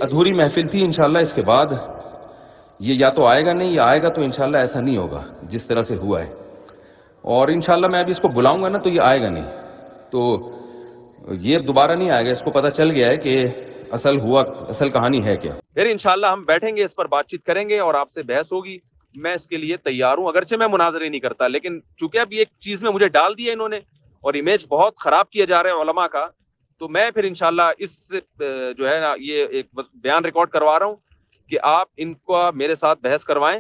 ادھوری محفل تھی. انشاءاللہ اس کے بعد یہ یا تو آئے گا نہیں یا آئے گا تو انشاءاللہ ایسا نہیں ہوگا جس طرح سے ہوا ہے. اور انشاءاللہ میں ابھی اس کو بلاؤں گا نا تو یہ آئے گا نہیں, تو یہ دوبارہ نہیں آئے گا. اس کو پتہ چل گیا ہے کہ اصل کہانی ہے کیا. پھر انشاءاللہ ہم بیٹھیں گے, اس پر بات چیت کریں گے اور آپ سے بحث ہوگی. میں اس کے لیے تیار ہوں, اگرچہ میں مناظرے نہیں کرتا, لیکن چونکہ اب یہ ایک چیز میں مجھے ڈال دیا انہوں نے اور امیج بہت خراب کیا جا رہا ہے علماء کا, تو میں پھر انشاءاللہ اس جو ہے نا یہ ایک بیان ریکارڈ کروا رہا ہوں کہ آپ ان کو میرے ساتھ بحث کروائیں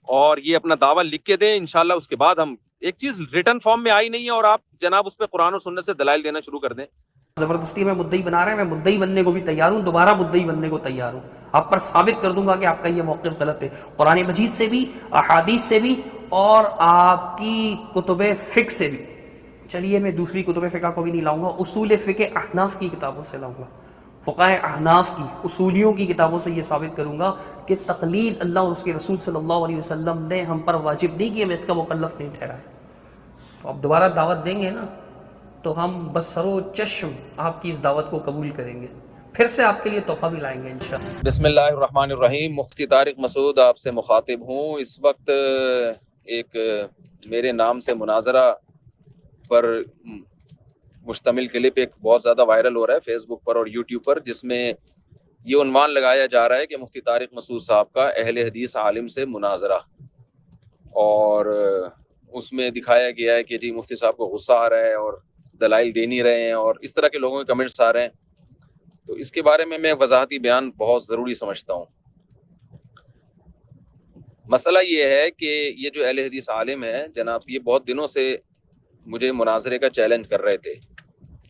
اور یہ اپنا دعویٰ لکھ کے دیں. انشاءاللہ اس کے بعد ہم ایک چیز ریٹن فارم میں آئی نہیں ہے اور آپ جناب اس پہ قرآن و سنت سے دلائل دینا شروع کر دیں. زبردستی میں مدعی بنا رہے ہیں, میں مدعی بننے کو بھی تیار ہوں, دوبارہ مدعی بننے کو تیار ہوں. آپ پر ثابت کر دوں گا کہ آپ کا یہ موقف غلط ہے, قرآن مجید سے بھی, احادیث سے بھی, اور آپ کی کتب فقہ سے بھی. چلیے میں دوسری کتب فقہ کو بھی نہیں لاؤں گا, اصول فقہ احناف کی کتابوں سے لاؤں گا, فقہ احناف کی اصولیوں کی کتابوں سے یہ ثابت کروں گا کہ تقلید اللہ اور اس کے رسول صلی اللہ علیہ وسلم نے ہم پر واجب نہیں کی, ہمیں اس کا مکلف نہیں ٹھہرایا. تو آپ دوبارہ دعوت دیں گے نا تو ہم بسر و چشم آپ کی اس دعوت کو قبول کریں گے, پھر سے آپ کے لیے تحفہ بھی لائیں گے انشاءاللہ. بسم اللہ الرحمن الرحیم. مفتی طارق مسعود آپ سے مخاطب ہوں. اس وقت ایک میرے نام سے مناظرہ پر مشتمل کلپ ایک بہت زیادہ وائرل ہو رہا ہے فیس بک پر اور یوٹیوب پر, جس میں یہ عنوان لگایا جا رہا ہے کہ مفتی طارق مسعود صاحب کا اہل حدیث عالم سے مناظرہ, اور اس میں دکھایا گیا ہے کہ جی مفتی صاحب کو غصہ آ رہا ہے اور دلائل دے نہیں رہے ہیں, اور اس طرح کے لوگوں کے کمنٹس آ رہے ہیں. تو اس کے بارے میں وضاحتی بیان بہت ضروری سمجھتا ہوں. مسئلہ یہ ہے کہ یہ جو اہل حدیث عالم ہے جناب, یہ بہت دنوں سے مجھے مناظرے کا چیلنج کر رہے تھے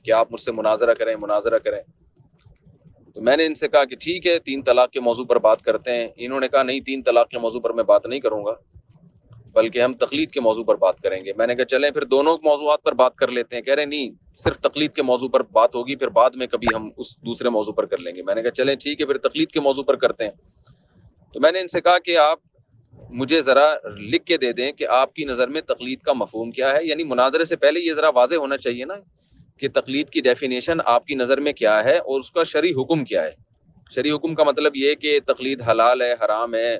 کہ آپ مجھ سے مناظرہ کریں. تو میں نے ان سے کہا کہ ٹھیک ہے 3 طلاق کے موضوع پر بات کرتے ہیں. انہوں نے کہا نہیں 3 طلاق کے موضوع پر میں بات نہیں کروں گا, بلکہ ہم تقلید کے موضوع پر بات کریں گے. میں نے کہا چلیں پھر دونوں موضوعات پر بات کر لیتے ہیں. کہہ رہے نہیں صرف تقلید کے موضوع پر بات ہوگی, پھر بعد میں کبھی ہم اس دوسرے موضوع پر کر لیں گے. میں نے کہا چلیں ٹھیک ہے پھر تقلید کے موضوع پر کرتے ہیں. تو میں نے ان سے کہا کہ آپ مجھے ذرا لکھ کے دے دیں کہ آپ کی نظر میں تقلید کا مفہوم کیا ہے. یعنی مناظرے سے پہلے یہ ذرا واضح ہونا چاہیے نا کہ تقلید کی ڈیفینیشن آپ کی نظر میں کیا ہے اور اس کا شرعی حکم کیا ہے. شرعی حکم کا مطلب یہ کہ تقلید حلال ہے, حرام ہے,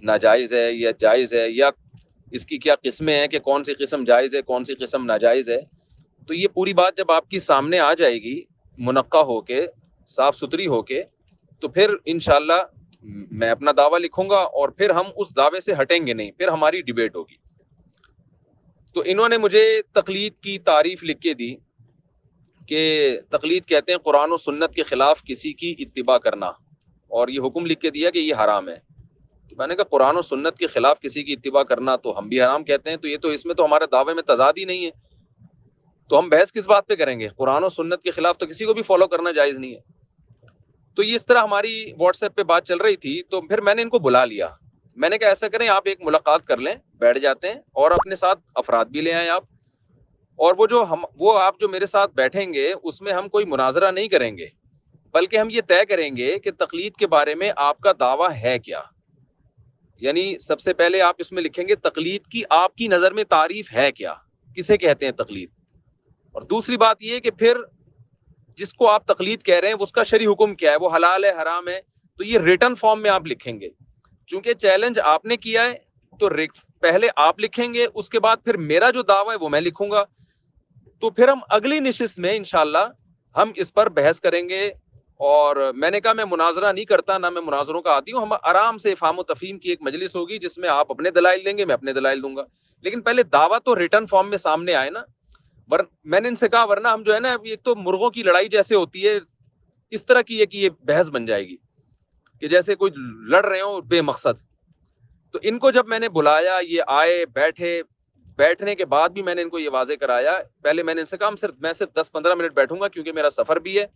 ناجائز ہے یا جائز ہے, یا اس کی کیا قسمیں ہیں کہ کون سی قسم جائز ہے کون سی قسم ناجائز ہے. تو یہ پوری بات جب آپ کی سامنے آ جائے گی منقع ہو کے, صاف ستھری ہو کے, تو پھر انشاءاللہ میں اپنا دعویٰ لکھوں گا اور پھر ہم اس دعوے سے ہٹیں گے نہیں, پھر ہماری ڈیبیٹ ہوگی. تو انہوں نے مجھے تقلید کی تعریف لکھ کے دی کہ تقلید کہتے ہیں قرآن و سنت کے خلاف کسی کی اتباع کرنا, اور یہ حکم لکھ کے دیا کہ یہ حرام ہے. تو میں نے کہا قرآن و سنت کے خلاف کسی کی اتباع کرنا تو ہم بھی حرام کہتے ہیں, تو یہ تو اس میں تو ہمارے دعوے میں تضاد ہی نہیں ہے. تو ہم بحث کس بات پہ کریں گے؟ قرآن و سنت کے خلاف تو کسی کو بھی فالو کرنا جائز نہیں ہے. تو یہ اس طرح ہماری واٹس ایپ پہ بات چل رہی تھی. تو پھر میں نے ان کو بلا لیا. میں نے کہا ایسا کریں آپ ایک ملاقات کر لیں, بیٹھ جاتے ہیں, اور اپنے ساتھ افراد بھی لے آئیں آپ, اور وہ آپ جو میرے ساتھ بیٹھیں گے اس میں ہم کوئی مناظرہ نہیں کریں گے, بلکہ ہم یہ طے کریں گے کہ تقلید کے بارے میں آپ کا دعویٰ ہے کیا. یعنی سب سے پہلے آپ اس میں لکھیں گے تقلید کی آپ کی نظر میں تعریف ہے کیا, کسے کہتے ہیں تقلید. اور دوسری بات یہ کہ پھر جس کو آپ تقلید کہہ رہے ہیں اس کا شرعی حکم کیا ہے, وہ حلال ہے حرام ہے. تو یہ ریٹن فارم میں آپ لکھیں گے. چونکہ چیلنج آپ نے کیا ہے تو پہلے آپ لکھیں گے, اس کے بعد پھر میرا جو دعویٰ ہے وہ میں لکھوں گا. تو پھر ہم اگلی نشست میں انشاءاللہ ہم اس پر بحث کریں گے. اور میں نے کہا میں مناظرہ نہیں کرتا, نہ میں مناظروں کا عادی ہوں. ہم آرام سے فہم و تفہیم کی ایک مجلس ہوگی جس میں آپ اپنے دلائل دیں گے, میں اپنے دلائل دوں گا, لیکن پہلے دعویٰ تو ریٹن فارم میں سامنے آئے نا. میں نے ان سے کہا ورنہ ہم جو ہے نا ایک تو مرغوں کی لڑائی جیسے ہوتی ہے اس طرح کی ہے کہ یہ بحث بن جائے گی کہ جیسے کوئی لڑ رہے ہوں بے مقصد. تو ان کو جب میں نے بلایا یہ آئے بیٹھے, بیٹھنے کے بعد بھی میں نے ان کو یہ واضح کرایا. پہلے میں نے ان سے کہا میں صرف 10-15 منٹ بیٹھوں گا کیونکہ میرا سفر بھی ہے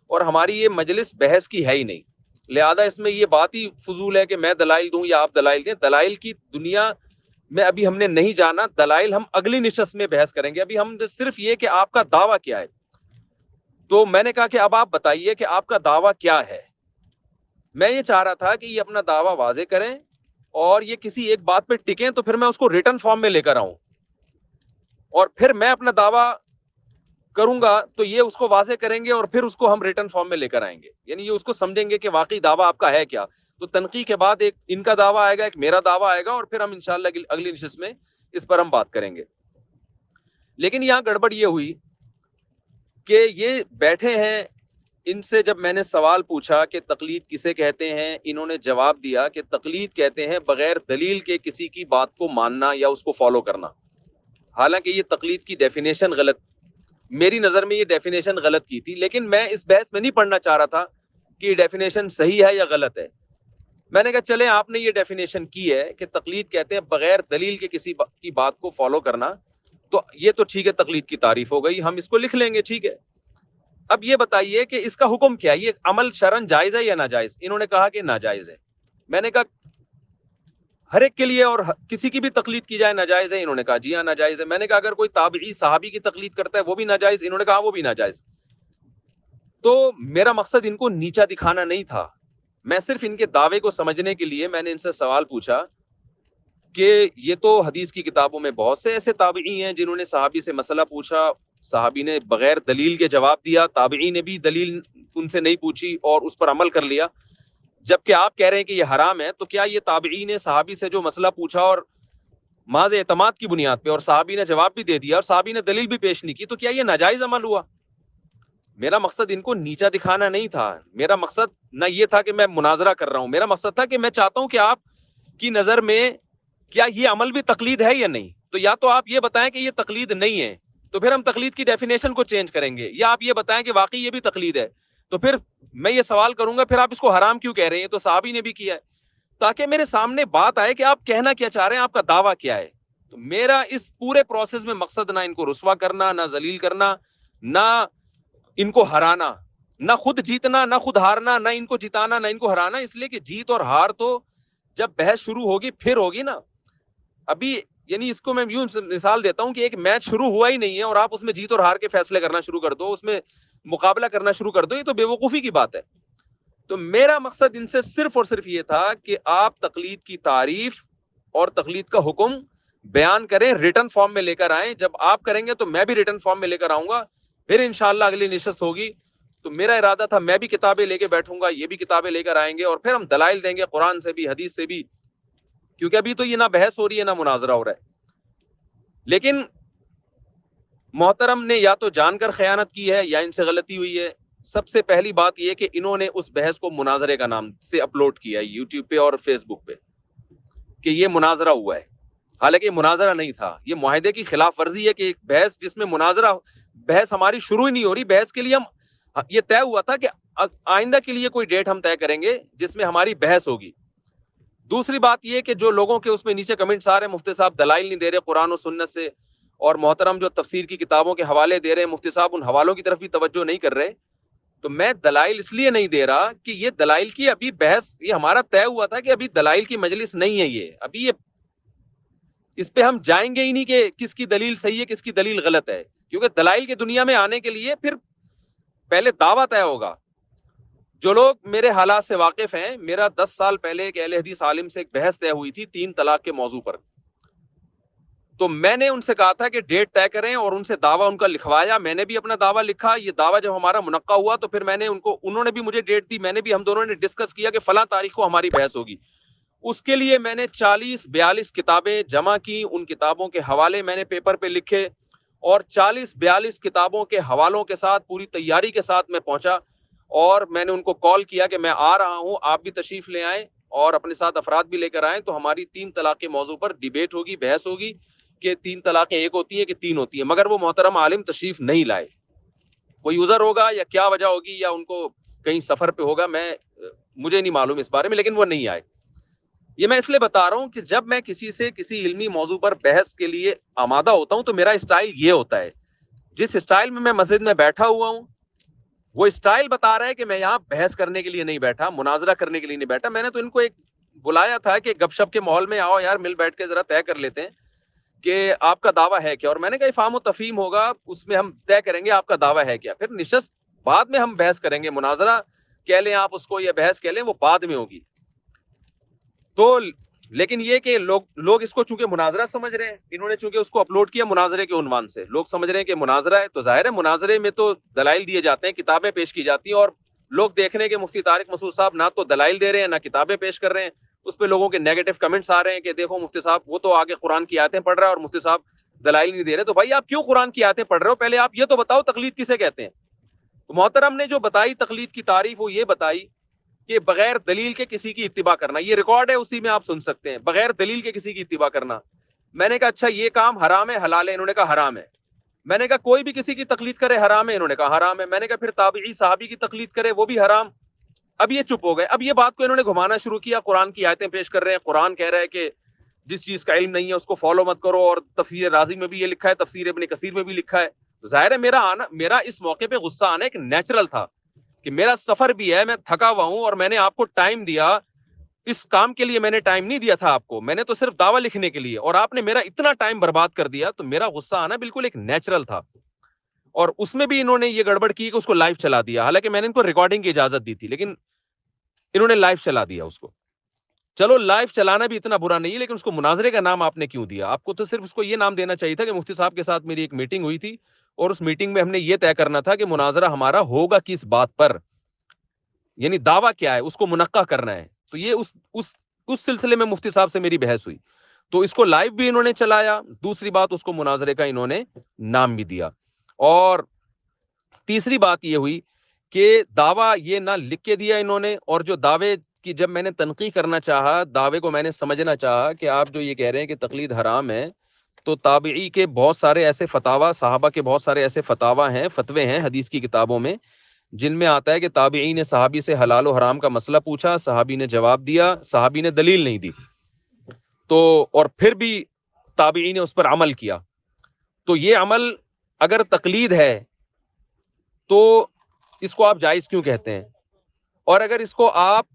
اور ہماری یہ مجلس بحث کی ہے ہی نہیں, لہذا اس میں یہ بات ہی فضول ہے کہ میں دلائل دوں یا آپ دلائل دیں. دلائل کی دنیا میں ابھی ہم نے نہیں جانا, دلائل ہم اگلی نشست میں بحث کریں گے. ابھی ہم صرف یہ کہ آپ کا دعویٰ کیا ہے. تو میں نے کہا کہ اب آپ بتائیے کہ آپ کا دعویٰ کیا ہے. میں یہ چاہ رہا تھا کہ یہ اپنا دعویٰ واضح کریں اور یہ کسی ایک بات پہ ٹکیں تو پھر میں اس کو ریٹن فارم میں لے کر آؤں, اور پھر میں اپنا دعویٰ کروں گا تو یہ اس کو واضح کریں گے اور پھر اس کو ہم ریٹن فارم میں لے کر آئیں گے, یعنی یہ اس کو سمجھیں گے کہ واقعی دعویٰ آپ کا ہے کیا. تو تنقیح کے بعد ایک ان کا دعویٰ آئے گا, ایک میرا دعویٰ آئے گا, اور پھر ہم انشاءاللہ اگلی نشست میں اس پر ہم بات کریں گے. لیکن یہاں گڑبڑ یہ ہوئی کہ یہ بیٹھے ہیں, ان سے جب میں نے سوال پوچھا کہ تقلید کسے کہتے ہیں, انہوں نے جواب دیا کہ تقلید کہتے ہیں بغیر دلیل کے کسی کی بات کو ماننا یا اس کو فالو کرنا. حالانکہ یہ تقلید کی ڈیفینیشن غلط, میری نظر میں یہ ڈیفینیشن غلط کی تھی, لیکن میں اس بحث میں نہیں پڑھنا چاہ رہا تھا کہ یہ ڈیفینیشن صحیح ہے یا غلط ہے. میں نے کہا چلیں آپ نے یہ ڈیفینیشن کی ہے کہ تقلید کہتے ہیں بغیر دلیل کے کسی کی بات کو فالو کرنا, تو یہ تو ٹھیک ہے, تقلید کی تعریف ہو گئی, ہم اس کو لکھ لیں گے, ٹھیک ہے. اب یہ بتائیے کہ اس کا حکم کیا ہے, یہ عمل شرعن جائز ہے یا ناجائز؟ انہوں نے کہا کہ ناجائز ہے. میں نے کہا ہر ایک کے لیے اور کسی کی بھی تقلید کی جائے ناجائز ہے؟ انہوں نے کہا جی ہاں ناجائز ہے. میں نے کہا اگر کوئی تابعی صحابی کی تقلید کرتا ہے وہ بھی ناجائز؟ انہوں نے کہا وہ بھی ناجائز. تو میرا مقصد ان کو نیچا دکھانا نہیں تھا, میں صرف ان کے دعوے کو سمجھنے کے لیے میں نے ان سے سوال پوچھا کہ یہ تو حدیث کی کتابوں میں بہت سے ایسے تابعی ہیں جنہوں نے صحابی سے مسئلہ پوچھا, صحابی نے بغیر دلیل کے جواب دیا, تابعی نے بھی دلیل ان سے نہیں پوچھی اور اس پر عمل کر لیا. جبکہ آپ کہہ رہے ہیں کہ یہ حرام ہے, تو کیا یہ تابعی نے صحابی سے جو مسئلہ پوچھا اور محض اعتماد کی بنیاد پہ, اور صحابی نے جواب بھی دے دیا اور صحابی نے دلیل بھی پیش نہیں کی, تو کیا یہ ناجائز عمل ہوا؟ میرا مقصد ان کو نیچا دکھانا نہیں تھا, میرا مقصد نہ یہ تھا کہ میں مناظرہ کر رہا ہوں, میرا مقصد تھا کہ میں چاہتا ہوں کہ آپ کی نظر میں کیا یہ عمل بھی تقلید ہے یا نہیں. تو یا تو آپ یہ بتائیں کہ یہ تقلید نہیں ہے, تو پھر ہم تقلید کی ڈیفینیشن کو چینج کریں گے, یا آپ یہ بتائیں کہ واقعی یہ بھی تقلید ہے, تو پھر میں یہ سوال کروں گا پھر آپ اس کو حرام کیوں کہہ رہے ہیں, تو صحابی نے بھی کیا ہے, تاکہ میرے سامنے بات آئے کہ آپ کہنا کیا چاہ رہے ہیں, آپ کا دعویٰ کیا ہے. تو میرا اس پورے پروسیس میں مقصد نہ ان کو رسوا کرنا, نہ ذلیل کرنا, نہ ان کو ہرانا, نہ خود جیتنا نہ خود ہارنا, نہ ان کو جتانا نہ ان کو ہرانا, اس لیے کہ جیت اور ہار تو جب بحث شروع ہوگی پھر ہوگی نا. ابھی یعنی اس کو میں یوں مثال دیتا ہوں کہ ایک میچ شروع ہوا ہی نہیں ہے اور آپ اس میں جیت اور ہار کے فیصلے کرنا شروع کر دو, اس میں مقابلہ کرنا شروع کر دو, یہ تو بے وقوفی کی بات ہے. تو میرا مقصد ان سے صرف اور صرف یہ تھا کہ آپ تقلید کی تعریف اور تقلید کا حکم بیان کریں, ریٹن فارم میں لے کر آئیں. جب آپ کریں گے تو میں بھی ریٹن فارم میں لے کر آؤں گا, پھر انشاءاللہ اگلی نشست ہوگی تو میرا ارادہ تھا میں بھی کتابیں لے کے بیٹھوں گا, یہ بھی کتابیں لے کر آئیں گے, اور پھر ہم دلائل دیں گے قرآن سے بھی حدیث سے بھی, کیونکہ ابھی تو یہ نہ بحث ہو رہی ہے نہ مناظرہ ہو رہا ہے. لیکن محترم نے یا تو جان کر خیانت کی ہے یا ان سے غلطی ہوئی ہے. سب سے پہلی بات یہ کہ انہوں نے اس بحث کو مناظرے کا نام سے اپلوڈ کیا ہے یوٹیوب پہ اور فیس بک پہ کہ یہ مناظرہ ہوا ہے, حالانکہ یہ مناظرہ نہیں تھا. یہ معاہدے کی خلاف ورزی ہے کہ ایک بحث جس میں مناظرہ, بحث ہماری شروع ہی نہیں ہو رہی. بحث کے لیے ہم یہ طے ہوا تھا کہ آئندہ کے لیے کوئی ڈیٹ ہم طے کریں گے جس میں ہماری بحث ہوگی. دوسری بات یہ کہ جو لوگوں کے اس میں نیچے کمنٹس آ رہے ہیں مفتی صاحب دلائل نہیں دے رہے قرآن و سنت سے, اور محترم جو تفسیر کی کتابوں کے حوالے دے رہے ہیں مفتی صاحب ان حوالوں کی طرف بھی توجہ نہیں کر رہے. تو میں دلائل اس لیے نہیں دے رہا کہ یہ دلائل کی ابھی بحث, یہ ہمارا طے ہوا تھا کہ ابھی دلائل کی مجلس نہیں ہے, یہ ابھی یہ اس پہ ہم جائیں گے ہی نہیں کہ کس کی دلیل صحیح ہے کس کی دلیل غلط ہے, کیونکہ دلائل کی دنیا میں آنے کے لیے پھر پہلے دعویٰ طے ہوگا. جو لوگ میرے حالات سے واقف ہیں, میرا 10 سال پہلے ایک اہل حدیث عالم سے ایک بحث طے ہوئی تھی 3 طلاق کے موضوع پر. تو میں نے ان سے کہا تھا کہ ڈیٹ طے کریں, اور ان سے دعویٰ ان کا لکھوایا, میں نے بھی اپنا دعویٰ لکھا. یہ دعویٰ جب ہمارا منعقد ہوا تو پھر میں نے انہوں نے بھی مجھے ڈیٹ دی, میں نے بھی, ہم دونوں نے ڈسکس کیا کہ فلاں تاریخ کو ہماری بحث ہوگی. اس کے لیے میں نے 40-42 کتابیں جمع کی, ان کتابوں کے حوالے میں نے پیپر پہ لکھے, اور 40-42 کتابوں کے حوالوں کے ساتھ پوری تیاری کے ساتھ میں پہنچا, اور میں نے ان کو کال کیا کہ میں آ رہا ہوں, آپ بھی تشریف لے آئیں اور اپنے ساتھ افراد بھی لے کر آئیں, تو ہماری 3 طلاق کے موضوع پر ڈیبیٹ ہوگی, بحث ہوگی کہ 3 طلاقیں ایک ہوتی ہیں کہ 3 ہوتی ہیں. مگر وہ محترم عالم تشریف نہیں لائے, کوئی عذر ہوگا یا کیا وجہ ہوگی, یا ان کو کہیں سفر پہ ہوگا, مجھے نہیں معلوم اس بارے میں, لیکن وہ نہیں آئے. یہ میں اس لیے بتا رہا ہوں کہ جب میں کسی سے کسی علمی موضوع پر بحث کے لیے آمادہ ہوتا ہوں تو میرا اسٹائل یہ ہوتا ہے, جس اسٹائل میں مسجد میں بیٹھا ہوا ہوں وہ اسٹائل بتا رہا ہے کہ میں یہاں بحث کرنے کے لیے نہیں بیٹھا, مناظرہ کرنے کے لیے نہیں بیٹھا. میں نے تو ان کو ایک بلایا تھا کہ گپ شپ کے ماحول میں آؤ یار, مل بیٹھ کے ذرا طے کر لیتے ہیں کہ آپ کا دعویٰ ہے کیا, اور میں نے کہا فہم و تفہیم ہوگا, اس میں ہم طے کریں گے آپ کا دعویٰ ہے کیا, پھر نشست بعد میں ہم بحث کریں گے, مناظرہ کہہ لیں آپ اس کو یا بحث کہہ لیں وہ بعد میں ہوگی. تو لیکن یہ کہ لوگ اس کو چونکہ مناظرہ سمجھ رہے ہیں، انہوں نے چونکہ اس کو اپلوڈ کیا مناظرے کے عنوان سے، لوگ سمجھ رہے ہیں کہ مناظرہ ہے، تو ظاہر ہے مناظرے میں تو دلائل دیے جاتے ہیں، کتابیں پیش کی جاتی ہیں، اور لوگ دیکھ رہے ہیں کہ مفتی طارق مسعود صاحب نہ تو دلائل دے رہے ہیں نہ کتابیں پیش کر رہے ہیں، اس پہ لوگوں کے نیگیٹو کمنٹس آ رہے ہیں کہ دیکھو مفتی صاحب وہ تو آگے قرآن کی آیتیں پڑھ رہا ہے اور مفتی صاحب دلائل نہیں دے رہے، تو بھائی آپ کیوں قرآن کی آیتیں پڑھ رہے ہو؟ پہلے آپ یہ تو بتاؤ تقلید کسے کہتے ہیں؟ تو محترم نے جو بتائی تقلید کی تعریف وہ یہ بتائی کہ بغیر دلیل کے کسی کی اتباع کرنا، یہ ریکارڈ ہے اسی میں آپ سن سکتے ہیں، بغیر دلیل کے کسی کی اتباع کرنا۔ میں نے کہا اچھا یہ کام حرام ہے حلال ہے؟ انہوں نے کہا حرام ہے۔ میں نے کہا کوئی بھی کسی کی تقلید کرے حرام ہے؟ انہوں نے کہا حرام ہے۔ میں نے کہا پھر تابعی صحابی کی تقلید کرے وہ بھی حرام؟ اب یہ چپ ہو گئے۔ اب یہ بات کو انہوں نے گھمانا شروع کیا، قرآن کی آیتیں پیش کر رہے ہیں، قرآن کہہ رہا ہے کہ جس چیز کا علم نہیں ہے اس کو فالو مت کرو، اور تفسیر رازی میں بھی یہ لکھا ہے، تفسیر ابن کثیر میں بھی لکھا ہے۔ ظاہر ہے میرا اس موقع پہ غصہ آنا ایک نیچرل تھا کہ میرا سفر بھی ہے، میں تھکا ہوا ہوں، اور میں نے آپ کو ٹائم دیا، اس کام کے لیے میں نے ٹائم نہیں دیا تھا آپ کو، میں نے تو صرف دعویٰ لکھنے کے لیے، اور آپ نے میرا اتنا ٹائم برباد کر دیا، تو میرا غصہ آنا بالکل ایک نیچرل تھا۔ اور اس میں بھی انہوں نے یہ گڑبڑ کی کہ اس کو لائیو چلا دیا، حالانکہ میں نے ان کو ریکارڈنگ کی اجازت دی تھی، لیکن انہوں نے لائیو چلا دیا اس کو۔ چلو لائیو چلانا بھی اتنا برا نہیں ہے، لیکن اس کو مناظرے کا نام آپ نے کیوں دیا؟ آپ کو تو صرف اس کو یہ نام دینا چاہیے تھا کہ مفتی صاحب کے ساتھ میری ایک میٹنگ ہوئی تھی، اور اس میٹنگ میں ہم نے یہ طے کرنا تھا کہ مناظرہ ہمارا ہوگا کس بات پر، یعنی دعویٰ کیا ہے، اس کو منقع کرنا ہے۔ تو یہ اس سلسلے میں مفتی صاحب سے میری بحث ہوئی، تو اس کو لائیو بھی انہوں نے چلایا، دوسری بات اس کو مناظرے کا انہوں نے نام بھی دیا، اور تیسری بات یہ ہوئی کہ دعویٰ یہ نہ لکھ کے دیا انہوں نے، اور جو دعوے کی جب میں نے تنقیح کرنا چاہا، دعوے کو میں نے سمجھنا چاہا کہ آپ جو یہ کہہ رہے ہیں کہ تقلید حرام ہے، تو تابعی کے بہت سارے ایسے فتاوی، صحابہ کے بہت سارے ایسے فتاوی ہیں، فتوے ہیں حدیث کی کتابوں میں، جن میں آتا ہے کہ تابعی نے صحابی سے حلال و حرام کا مسئلہ پوچھا، صحابی نے جواب دیا، صحابی نے دلیل نہیں دی، تو اور پھر بھی تابعی نے اس پر عمل کیا، تو یہ عمل اگر تقلید ہے تو اس کو آپ جائز کیوں کہتے ہیں؟ اور اگر اس کو آپ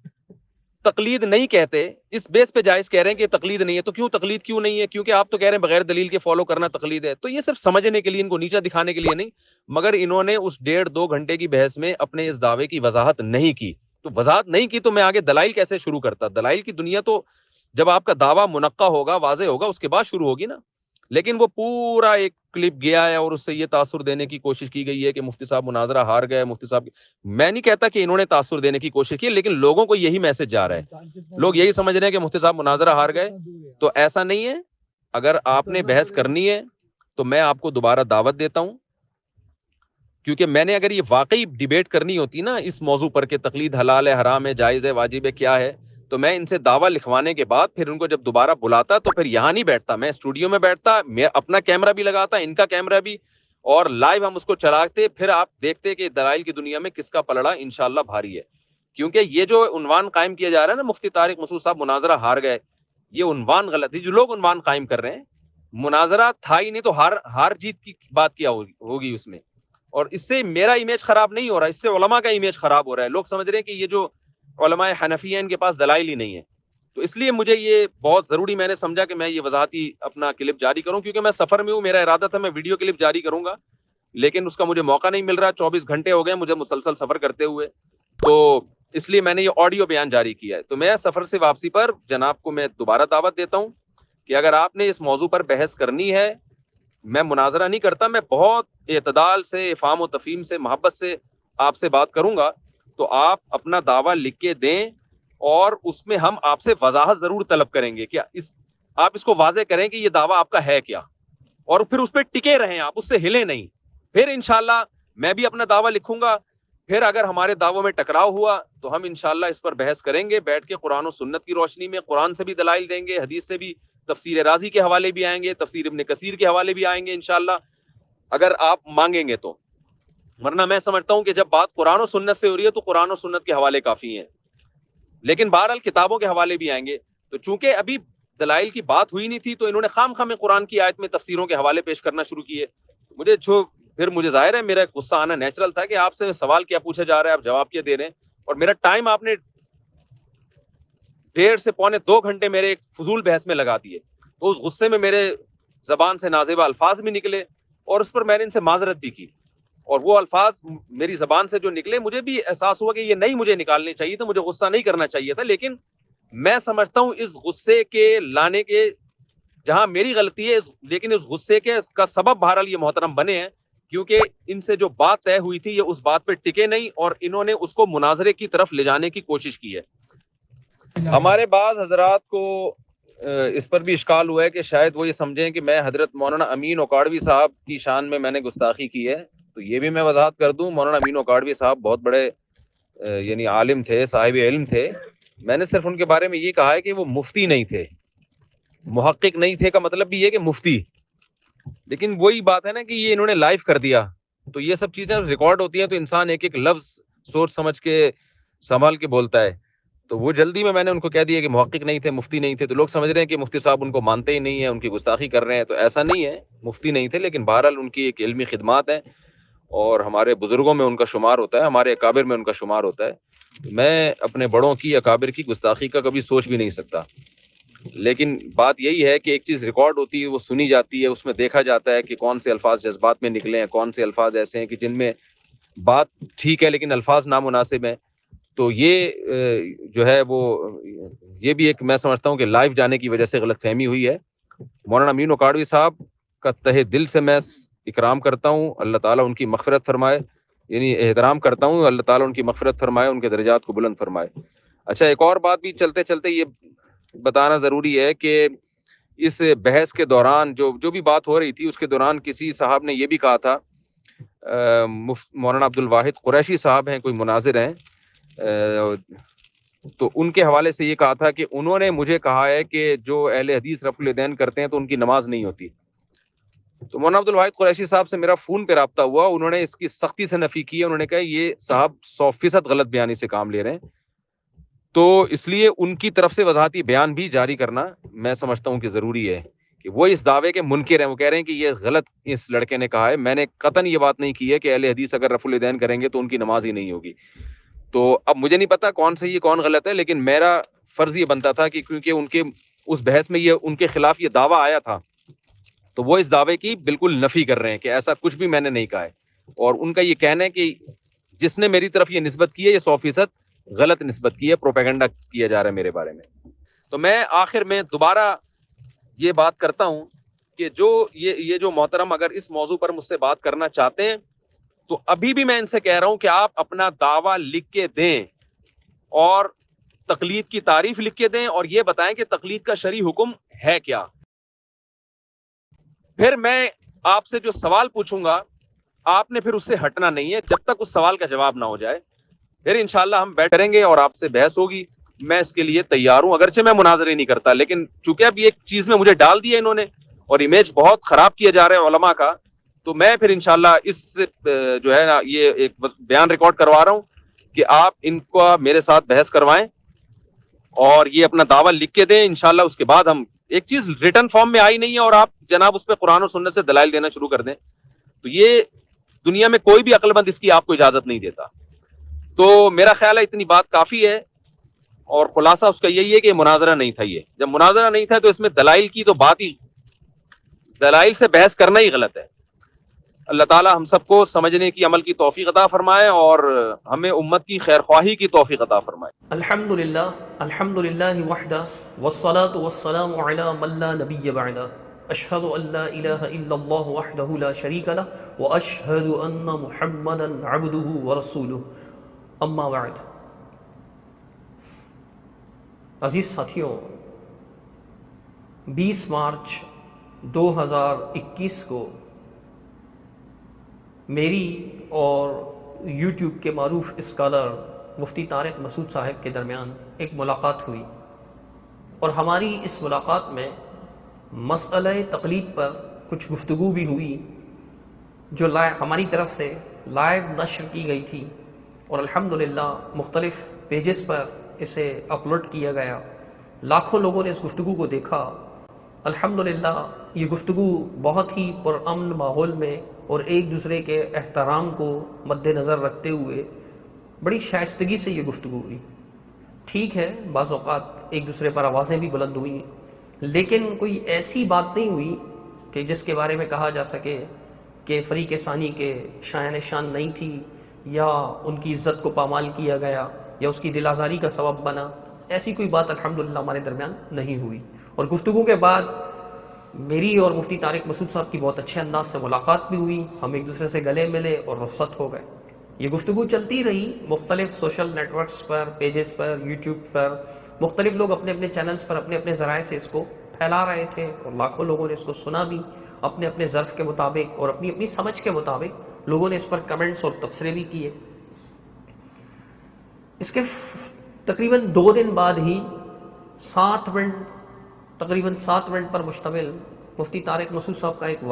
تقلید نہیں کہتے، اس بیس پہ جائز کہہ رہے ہیں کہ تقلید نہیں ہے، تو کیوں تقلید کیوں نہیں ہے؟ کیونکہ آپ تو کہہ رہے ہیں بغیر دلیل کے فالو کرنا تقلید ہے۔ تو یہ صرف سمجھنے کے لیے، ان کو نیچا دکھانے کے لیے نہیں، مگر انہوں نے اس 1.5-2 گھنٹے کی بحث میں اپنے اس دعوے کی وضاحت نہیں کی۔ تو وضاحت نہیں کی تو میں آگے دلائل کیسے شروع کرتا؟ دلائل کی دنیا تو جب آپ کا دعویٰ منقع ہوگا، واضح ہوگا، اس کے بعد شروع ہوگی نا۔ لیکن وہ پورا ایک کلپ گیا ہے اور اس سے یہ تاثر دینے کی کوشش کی گئی ہے کہ مفتی صاحب مناظرہ ہار گئے، مفتی صاحب، میں نہیں کہتا کہ انہوں نے تاثر دینے کی کوشش کی، لیکن لوگوں کو یہی میسج جا رہا ہے، لوگ یہی سمجھ رہے ہیں کہ مفتی صاحب مناظرہ ہار گئے۔ تو ایسا نہیں ہے، اگر آپ نے بحث کرنی ہے تو میں آپ کو دوبارہ دعوت دیتا ہوں، کیونکہ میں نے اگر یہ واقعی ڈیبیٹ کرنی ہوتی نا اس موضوع پر کہ تقلید حلال ہے حرام ہے جائز ہے واجب ہے کیا ہے، تو میں ان سے دعویٰ لکھوانے کے بعد پھر ان کو جب دوبارہ بلاتا تو پھر یہاں نہیں بیٹھتا، میں اسٹوڈیو میں بیٹھتا، میں اپنا کیمرہ بھی لگاتا، ان کا کیمرہ بھی، اور لائیو ہم اس کو چلاتے، پھر آپ دیکھتے کہ دلائل کی دنیا میں کس کا پلڑا انشاءاللہ بھاری ہے۔ کیونکہ یہ جو عنوان قائم کیا جا رہا ہے نا مفتی طارق مسعود صاحب مناظرہ ہار گئے، یہ عنوان غلط ہے، جو لوگ عنوان قائم کر رہے ہیں، مناظرہ تھا ہی نہیں تو ہار جیت کی بات کیا ہوگی اس میں۔ اور اس سے میرا امیج خراب نہیں ہو رہا، اس سے علماء کا امیج خراب ہو رہا ہے، لوگ سمجھ رہے ہیں کہ یہ جو علماء حنفی ہیں ان کے پاس دلائل ہی نہیں ہے۔ تو اس لیے مجھے یہ بہت ضروری میں نے سمجھا کہ میں یہ وضاحتی اپنا کلپ جاری کروں، کیونکہ میں سفر میں ہوں، میرا ارادہ تھا میں ویڈیو کلپ جاری کروں گا، لیکن اس کا مجھے موقع نہیں مل رہا، 24 گھنٹے ہو گئے مجھے مسلسل سفر کرتے ہوئے، تو اس لیے میں نے یہ آڈیو بیان جاری کیا ہے۔ تو میں سفر سے واپسی پر جناب کو میں دوبارہ دعوت دیتا ہوں کہ اگر آپ نے اس موضوع پر بحث کرنی ہے، میں مناظرہ نہیں کرتا، میں بہت اعتدال سے، افہام و تفہیم سے، محبت سے آپ سے بات کروں گا، تو آپ اپنا دعویٰ لکھ کے دیں، اور اس میں ہم آپ سے وضاحت ضرور طلب کریں گے کہ آپ اس کو واضح کریں کہ یہ دعویٰ آپ کا ہے کیا، اور پھر اس پہ ٹکے رہیں، آپ اس سے ہلیں نہیں۔ پھر انشاءاللہ میں بھی اپنا دعویٰ لکھوں گا، پھر اگر ہمارے دعووں میں ٹکراؤ ہوا تو ہم انشاءاللہ اس پر بحث کریں گے، بیٹھ کے قرآن و سنت کی روشنی میں، قرآن سے بھی دلائل دیں گے، حدیث سے بھی، تفسیر رازی کے حوالے بھی آئیں گے، تفسیر ابن کثیر کے حوالے بھی آئیں گے انشاءاللہ، اگر آپ مانگیں گے تو۔ ورنہ میں سمجھتا ہوں کہ جب بات قرآن و سنت سے ہو رہی ہے تو قرآن و سنت کے حوالے کافی ہیں، لیکن بہرحال کتابوں کے حوالے بھی آئیں گے۔ تو چونکہ ابھی دلائل کی بات ہوئی نہیں تھی تو انہوں نے خام خواہ میں قرآن کی آیت میں تفسیروں کے حوالے پیش کرنا شروع کیے۔ مجھے ظاہر ہے میرا غصہ آنا نیچرل تھا کہ آپ سے سوال کیا پوچھا جا رہا ہے، آپ جواب کیا دے رہے ہیں، اور میرا ٹائم آپ نے 1.5 سے 1.25 گھنٹے میرے ایک فضول بحث میں لگا دیے۔ تو اس غصے میں میرے زبان سے نازیبہ الفاظ بھی نکلے، اور اس پر میں نے ان سے معذرت بھی کی، اور وہ الفاظ میری زبان سے جو نکلے مجھے بھی احساس ہوا کہ یہ نہیں مجھے نکالنے چاہیے تھا، مجھے غصہ نہیں کرنا چاہیے تھا، لیکن میں سمجھتا ہوں اس غصے کے لانے کے جہاں میری غلطی ہے لیکن اس غصے کے کا سبب بہرحال یہ محترم بنے ہیں کیونکہ ان سے جو بات طے ہوئی تھی یہ اس بات پہ ٹکے نہیں اور انہوں نے اس کو مناظرے کی طرف لے جانے کی کوشش کی ہے. ہمارے بعض حضرات کو اس پر بھی اشکال ہوا ہے کہ شاید وہ یہ سمجھیں کہ میں حضرت مولانا امین اوکاڑوی صاحب کی شان میں نے گستاخی کی ہے. تو یہ بھی میں وضاحت کر دوں, مولانا امین اوکاڑوی صاحب بہت بڑے یعنی عالم تھے, صاحب علم تھے. میں نے صرف ان کے بارے میں یہ کہا ہے کہ وہ مفتی نہیں تھے. محقق نہیں تھے کا مطلب بھی یہ کہ مفتی, لیکن وہی بات ہے نا کہ یہ انہوں نے لائیو کر دیا. تو یہ سب چیزیں ریکارڈ ہوتی ہیں تو انسان ایک ایک لفظ سوچ سمجھ کے سنبھال کے بولتا ہے. تو وہ جلدی میں نے ان کو کہہ دیا کہ محقق نہیں تھے, مفتی نہیں تھے. تو لوگ سمجھ رہے ہیں کہ مفتی صاحب ان کو مانتے ہی نہیں ہیں, ان کی گستاخی کر رہے ہیں. تو ایسا نہیں ہے, مفتی نہیں تھے لیکن بہرحال ان کی ایک علمی خدمات ہیں اور ہمارے بزرگوں میں ان کا شمار ہوتا ہے, ہمارے اکابر میں ان کا شمار ہوتا ہے. میں اپنے بڑوں کی اکابر کی گستاخی کا کبھی سوچ بھی نہیں سکتا. لیکن بات یہی ہے کہ ایک چیز ریکارڈ ہوتی ہے, وہ سنی جاتی ہے, اس میں دیکھا جاتا ہے کہ کون سے الفاظ جذبات میں نکلے ہیں, کون سے الفاظ ایسے ہیں کہ جن میں بات ٹھیک ہے لیکن الفاظ نامناسب ہیں. تو یہ جو ہے وہ یہ بھی ایک میں سمجھتا ہوں کہ لائیو جانے کی وجہ سے غلط فہمی ہوئی ہے. مولانا امین اوکاڑوی صاحب کا تہہ دل سے میں اکرام کرتا ہوں, اللہ تعالیٰ ان کی مغفرت فرمائے, یعنی احترام کرتا ہوں, اللہ تعالیٰ ان کی مغفرت فرمائے, ان کے درجات کو بلند فرمائے. اچھا, ایک اور بات بھی چلتے چلتے یہ بتانا ضروری ہے کہ اس بحث کے دوران جو بھی بات ہو رہی تھی اس کے دوران کسی صاحب نے یہ بھی کہا تھا, مولانا عبد الواحد قریشی صاحب ہیں, کوئی مناظر ہیں, تو ان کے حوالے سے یہ کہا تھا کہ انہوں نے مجھے کہا ہے کہ جو اہل حدیث رفع الیدین کرتے ہیں تو ان کی نماز نہیں ہوتی. تو مولانا عبد الواحد قریشی صاحب سے میرا فون پہ رابطہ ہوا, انہوں نے اس کی سختی سے نفی کی ہے. انہوں نے کہا یہ صاحب 100% غلط بیانی سے کام لے رہے ہیں, تو اس لیے ان کی طرف سے وضاحتی بیان بھی جاری کرنا میں سمجھتا ہوں کہ ضروری ہے کہ وہ اس دعوے کے منکر ہیں. وہ کہہ رہے ہیں کہ یہ غلط اس لڑکے نے کہا ہے. میں نے قطعاً یہ بات نہیں کی ہے کہ اہل حدیث اگر رفع الیدین کریں گے تو ان کی نماز ہی نہیں ہوگی. تو اب مجھے نہیں پتا کون صحیح ہے کون غلط ہے, لیکن میرا فرض یہ بنتا تھا کہ کیونکہ ان کے اس بحث میں یہ ان کے خلاف یہ دعویٰ آیا تھا تو وہ اس دعوے کی بالکل نفی کر رہے ہیں کہ ایسا کچھ بھی میں نے نہیں کہا ہے. اور ان کا یہ کہنا ہے کہ جس نے میری طرف یہ نسبت کی ہے یہ 100% غلط نسبت کی ہے, پروپیگنڈا کیا جا رہا ہے میرے بارے میں. تو میں آخر میں دوبارہ یہ بات کرتا ہوں کہ جو یہ جو محترم اگر اس موضوع پر مجھ سے بات کرنا چاہتے ہیں تو ابھی بھی میں ان سے کہہ رہا ہوں کہ آپ اپنا دعویٰ لکھ کے دیں اور تقلید کی تعریف لکھ کے دیں اور یہ بتائیں کہ تقلید کا شرعی حکم ہے کیا. پھر میں آپ سے جو سوال پوچھوں گا آپ نے پھر اس سے ہٹنا نہیں ہے جب تک اس سوال کا جواب نہ ہو جائے. پھر انشاءاللہ ہم بیٹھ کریں گے اور آپ سے بحث ہوگی. میں اس کے لیے تیار ہوں, اگرچہ میں مناظرے نہیں کرتا, لیکن چونکہ اب یہ ایک چیز میں مجھے ڈال دیا انہوں نے اور امیج بہت خراب کیا جا رہا ہے علماء کا, تو میں پھر انشاءاللہ اس جو ہے نا یہ ایک بیان ریکارڈ کروا رہا ہوں کہ آپ ان کو میرے ساتھ بحث کروائیں اور یہ اپنا دعویٰ لکھ کے دیں. انشاءاللہ اس کے بعد ہم ایک چیز ریٹن فارم میں آئی نہیں ہے اور آپ جناب اس پہ قرآن و سنت سے دلائل دینا شروع کر دیں تو یہ دنیا میں کوئی بھی عقل مند اس کی آپ کو اجازت نہیں دیتا. تو میرا خیال ہے اتنی بات کافی ہے اور خلاصہ اس کا یہی ہے کہ مناظرہ نہیں تھا. یہ جب مناظرہ نہیں تھا تو اس میں دلائل کی تو بات ہی, دلائل سے بحث کرنا ہی غلط ہے. اللہ تعالی ہم سب کو سمجھنے کی عمل کی توفیق عطا فرمائے اور ہمیں امت کی خیر خواہی کی توفیق عطا فرمائے. الحمدللہ وحدہ والصلاة والسلام علی من لا نبی بعدہ اشہد ان لا الہ الا اللہ وحدہ لا شریک لہ واشہد ان محمدا عبدہ ورسولہ. اما بعد, عزیز ساتھیوں, 20 مارچ 2021 کو میری اور یوٹیوب کے معروف اسکالر مفتی طارق مسعود صاحب کے درمیان ایک ملاقات ہوئی اور ہماری اس ملاقات میں مسئلہ تقلید پر کچھ گفتگو بھی ہوئی جو ہماری طرف سے لائیو نشر کی گئی تھی اور الحمدللہ مختلف پیجز پر اسے اپلوڈ کیا گیا. لاکھوں لوگوں نے اس گفتگو کو دیکھا. الحمدللہ یہ گفتگو بہت ہی پرامن ماحول میں اور ایک دوسرے کے احترام کو مد نظر رکھتے ہوئے بڑی شائستگی سے یہ گفتگو ہوئی. ٹھیک ہے, بعض اوقات ایک دوسرے پر آوازیں بھی بلند ہوئیں, لیکن کوئی ایسی بات نہیں ہوئی کہ جس کے بارے میں کہا جا سکے کہ فریق ثانی کے شایان شان نہیں تھی یا ان کی عزت کو پامال کیا گیا یا اس کی دل آزاری کا سبب بنا. ایسی کوئی بات الحمدللہ ہمارے درمیان نہیں ہوئی. اور گفتگو کے بعد میری اور مفتی طارق مسعود صاحب کی بہت اچھے انداز سے ملاقات بھی ہوئی, ہم ایک دوسرے سے گلے ملے اور رخصت ہو گئے. یہ گفتگو چلتی رہی مختلف سوشل نیٹ ورکس پر, پیجز پر, یوٹیوب پر. مختلف لوگ اپنے اپنے چینلز پر اپنے اپنے ذرائع سے اس کو پھیلا رہے تھے اور لاکھوں لوگوں نے اس کو سنا بھی اپنے اپنے ظرف کے مطابق اور اپنی اپنی سمجھ کے مطابق. لوگوں نے اس پر کمنٹس اور تبصرے بھی کیے. اس کے تقریباً 2 دن بعد ہی 7 منٹ پر مشتمل مفتی طارق مسعود صاحب کا ایک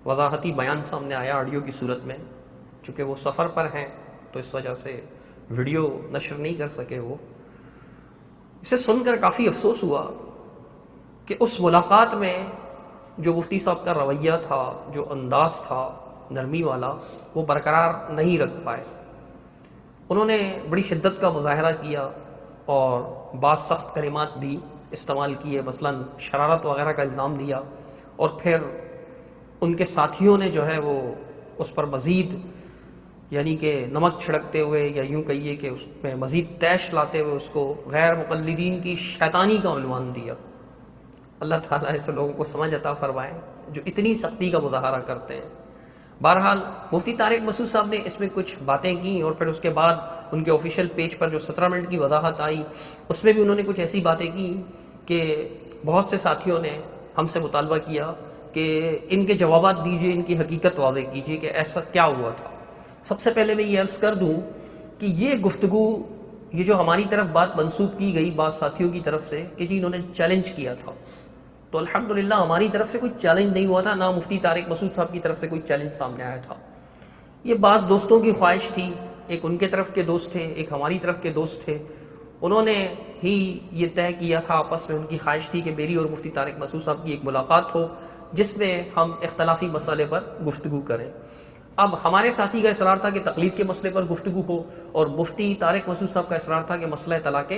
وضاحتی بیان سامنے آیا آڈیو کی صورت میں. چونکہ وہ سفر پر ہیں تو اس وجہ سے ویڈیو نشر نہیں کر سکے. وہ اسے سن کر کافی افسوس ہوا کہ اس ملاقات میں جو مفتی صاحب کا رویہ تھا, جو انداز تھا نرمی والا, وہ برقرار نہیں رکھ پائے. انہوں نے بڑی شدت کا مظاہرہ کیا اور بعض سخت کلمات بھی استعمال کیے, مثلا شرارت وغیرہ کا الزام دیا. اور پھر ان کے ساتھیوں نے جو ہے وہ اس پر مزید یعنی کہ نمک چھڑکتے ہوئے یا یوں کہیے کہ اس میں مزید تیش لاتے ہوئے اس کو غیر مقلدین کی شیطانی کا عنوان دیا. اللہ تعالیٰ ایسے لوگوں کو سمجھ عطا فرمائے جو اتنی سختی کا مظاہرہ کرتے ہیں. بہرحال مفتی طارق مسعود صاحب نے اس میں کچھ باتیں کی اور پھر اس کے بعد ان کے آفیشیل پیج پر جو 17 منٹ کی وضاحت آئی اس میں بھی انہوں نے کچھ ایسی باتیں کی کہ بہت سے ساتھیوں نے ہم سے مطالبہ کیا کہ ان کے جوابات دیجیے, ان کی حقیقت واضح کیجیے کہ ایسا کیا ہوا تھا. سب سے پہلے میں یہ عرض کر دوں کہ یہ گفتگو, یہ جو ہماری طرف بات منسوب کی گئی بعض ساتھیوں کی طرف سے کہ جی انہوں نے چیلنج کیا تھا, تو الحمدللہ ہماری طرف سے کوئی چیلنج نہیں ہوا تھا, نہ مفتی طارق مسعود صاحب کی طرف سے کوئی چیلنج سامنے آیا تھا. یہ بعض دوستوں کی خواہش تھی, ایک ان کے طرف کے دوست تھے, ایک ہماری طرف کے دوست تھے. انہوں نے ہی یہ طے کیا تھا آپس میں, ان کی خواہش تھی کہ میری اور مفتی طارق مسعود صاحب کی ایک ملاقات ہو جس میں ہم اختلافی مسئلے پر گفتگو کریں. اب ہمارے ساتھی کا اصرار تھا کہ تقلید کے مسئلے پر گفتگو ہو اور مفتی طارق مسعود صاحب کا اصرار تھا کہ مسئلہ طلاق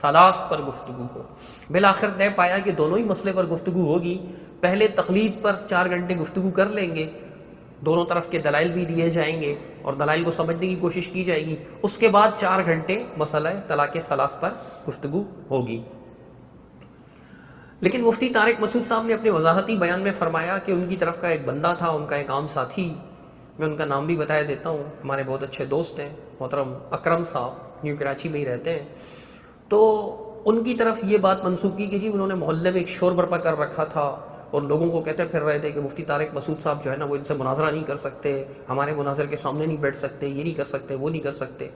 ثلاث پر گفتگو ہو. بالآخر طے پایا کہ دونوں ہی مسئلے پر گفتگو ہوگی. پہلے تقلید پر 4 گھنٹے گفتگو کر لیں گے, دونوں طرف کے دلائل بھی دیے جائیں گے اور دلائل کو سمجھنے کی کوشش کی جائے گی. اس کے بعد 4 گھنٹے مسئلہ طلاق ثلاث پر گفتگو ہوگی. لیکن مفتی طارق مسعود صاحب نے اپنے وضاحتی بیان میں فرمایا کہ ان کی طرف کا ایک بندہ تھا, ان کا ایک عام ساتھی, میں ان کا نام بھی بتایا دیتا ہوں, ہمارے بہت اچھے دوست ہیں, محترم اکرم صاحب, نیو کراچی میں ہی رہتے ہیں. تو ان کی طرف یہ بات منسوخ کی کہ جی انہوں نے محلے میں ایک شور برپا کر رکھا تھا اور لوگوں کو کہتے پھر رہے تھے کہ مفتی طارق مسعود صاحب جو ہے نا وہ ان سے مناظرہ نہیں کر سکتے, ہمارے مناظر کے سامنے نہیں بیٹھ سکتے, یہ نہیں کر سکتے, وہ نہیں کر سکتے.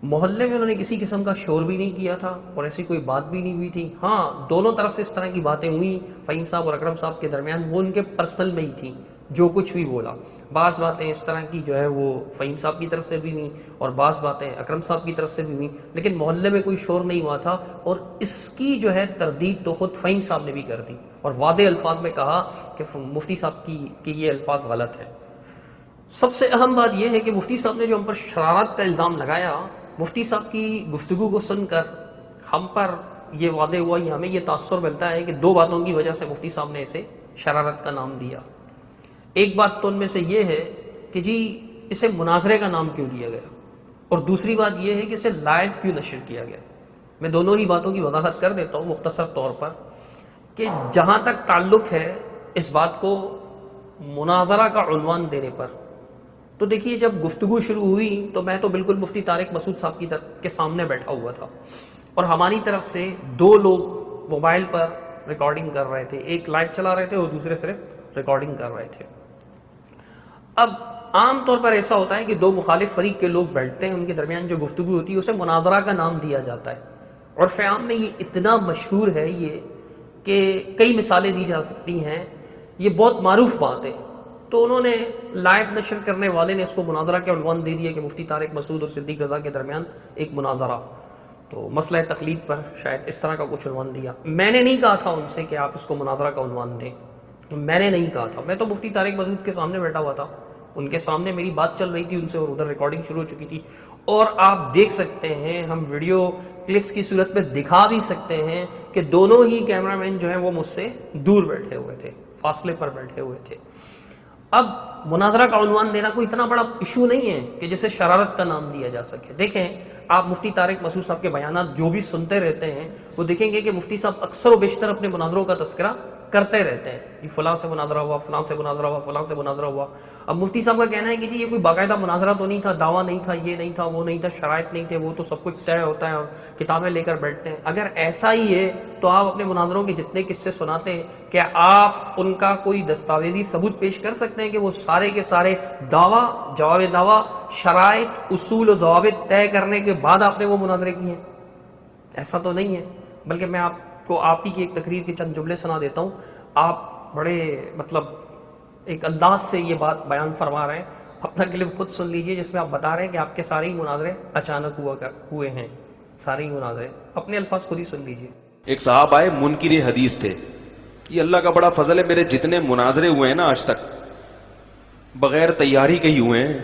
محلے میں انہوں نے کسی قسم کا شور بھی نہیں کیا تھا اور ایسی کوئی بات بھی نہیں ہوئی تھی. ہاں دونوں طرف سے اس طرح کی باتیں ہوئیں فہیم صاحب اور اکرم صاحب کے درمیان, وہ ان کے پرسنل میں ہی تھیں جو کچھ بھی بولا. بعض باتیں اس طرح کی جو ہے وہ فہیم صاحب کی طرف سے بھی ہوئیں اور بعض باتیں اکرم صاحب کی طرف سے بھی ہوئیں, لیکن محلے میں کوئی شور نہیں ہوا تھا. اور اس کی جو ہے تردید تو خود فہیم صاحب نے بھی کر دی اور واضح الفاظ میں کہا کہ مفتی صاحب کی یہ الفاظ غلط ہے. سب سے اہم بات یہ ہے کہ مفتی صاحب نے جو ہم پر شرارت کا الزام لگایا, مفتی صاحب کی گفتگو کو سن کر ہم پر یہ واضح ہوا, یہ ہمیں یہ تاثر ملتا ہے کہ 2 باتوں کی وجہ سے مفتی صاحب نے اسے شرارت کا نام دیا. ایک بات تو ان میں سے یہ ہے کہ جی اسے مناظرے کا نام کیوں دیا گیا, اور دوسری بات یہ ہے کہ اسے لائیو کیوں نشر کیا گیا. میں دونوں ہی باتوں کی وضاحت کر دیتا ہوں مختصر طور پر کہ جہاں تک تعلق ہے اس بات کو مناظرہ کا عنوان دینے پر, تو دیکھیے جب گفتگو شروع ہوئی تو میں تو بالکل مفتی طارق مسعود صاحب کے سامنے بیٹھا ہوا تھا اور ہماری طرف سے 2 لوگ موبائل پر ریکارڈنگ کر رہے تھے, ایک لائیو چلا رہے تھے اور دوسرے صرف ریکارڈنگ کر رہے تھے. اب عام طور پر ایسا ہوتا ہے کہ 2 مخالف فریق کے لوگ بیٹھتے ہیں, ان کے درمیان جو گفتگو ہوتی ہے اسے مناظرہ کا نام دیا جاتا ہے. اور عام میں یہ اتنا مشہور ہے یہ کہ کئی مثالیں دی جا سکتی ہیں, یہ بہت معروف بات ہے. تو انہوں نے لائیو نشر کرنے والے نے اس کو مناظرہ کے عنوان دے دیا کہ مفتی طارق مسعود اور صدیق رضا کے درمیان ایک مناظرہ, تو مسئلہ تقلید پر شاید اس طرح کا کچھ عنوان دیا. میں نے نہیں کہا تھا ان سے کہ آپ اس کو مناظرہ کا عنوان دیں, میں نے نہیں کہا تھا. میں تو مفتی طارق مسعود کے سامنے بیٹھا ہوا تھا, ان کے سامنے میری بات چل رہی تھی ان سے اور ادھر ریکارڈنگ شروع ہو چکی تھی. اور آپ دیکھ سکتے ہیں, ہم ویڈیو کلپس کی صورت میں دکھا بھی سکتے ہیں کہ دونوں ہی کیمرہ مین جو ہیں وہ مجھ سے دور بیٹھے ہوئے تھے, فاصلے پر بیٹھے ہوئے تھے. اب مناظرہ کا عنوان دینا کوئی اتنا بڑا ایشو نہیں ہے کہ جسے شرارت کا نام دیا جا سکے. دیکھیں آپ مفتی طارق مسعود صاحب کے بیانات جو بھی سنتے رہتے ہیں وہ دیکھیں گے کہ مفتی صاحب اکثر و بیشتر اپنے مناظروں کا تذکرہ کرتے رہتے ہیں. یہ فلاں سے مناظرہ ہوا، فلاں سے مناظرہ ہوا، فلاں سے مناظرہ ہوا. اب مفتی صاحب کا کہنا ہے کہ جی یہ کوئی باقاعدہ مناظرہ تو نہیں تھا، دعویٰ نہیں تھا، یہ نہیں تھا، وہ نہیں تھا، شرائط نہیں تھے، وہ تو سب کچھ طے ہوتا ہے اور کتابیں لے کر بیٹھتے ہیں. اگر ایسا ہی ہے تو آپ اپنے مناظروں کے جتنے قصے سناتے ہیں کیا آپ ان کا کوئی دستاویزی ثبوت پیش کر سکتے ہیں کہ وہ سارے کے سارے دعویٰ، جواب دعویٰ، شرائط، اصول و ضوابط طے کرنے کے بعد آپ نے وہ مناظرے کیے ہیں؟ ایسا تو نہیں ہے. بلکہ میں آپ کو آپ ہی کی ایک تقریر کے چند جملے سنا دیتا ہوں. آپ بڑے مطلب ایک انداز سے یہ بات بیان فرما رہے ہیں، اپنا کلپ خود سن لیجئے جس میں آپ بتا رہے ہیں کہ آپ کے سارے ہی مناظرے اچانک ہوئے ہیں. سارے ہی مناظرے اپنے الفاظ خود ہی سن لیجئے. ایک صاحب آئے منکر حدیث تھے. یہ اللہ کا بڑا فضل ہے، میرے جتنے مناظرے ہوئے ہیں نا آج تک بغیر تیاری کے ہی ہوئے ہیں.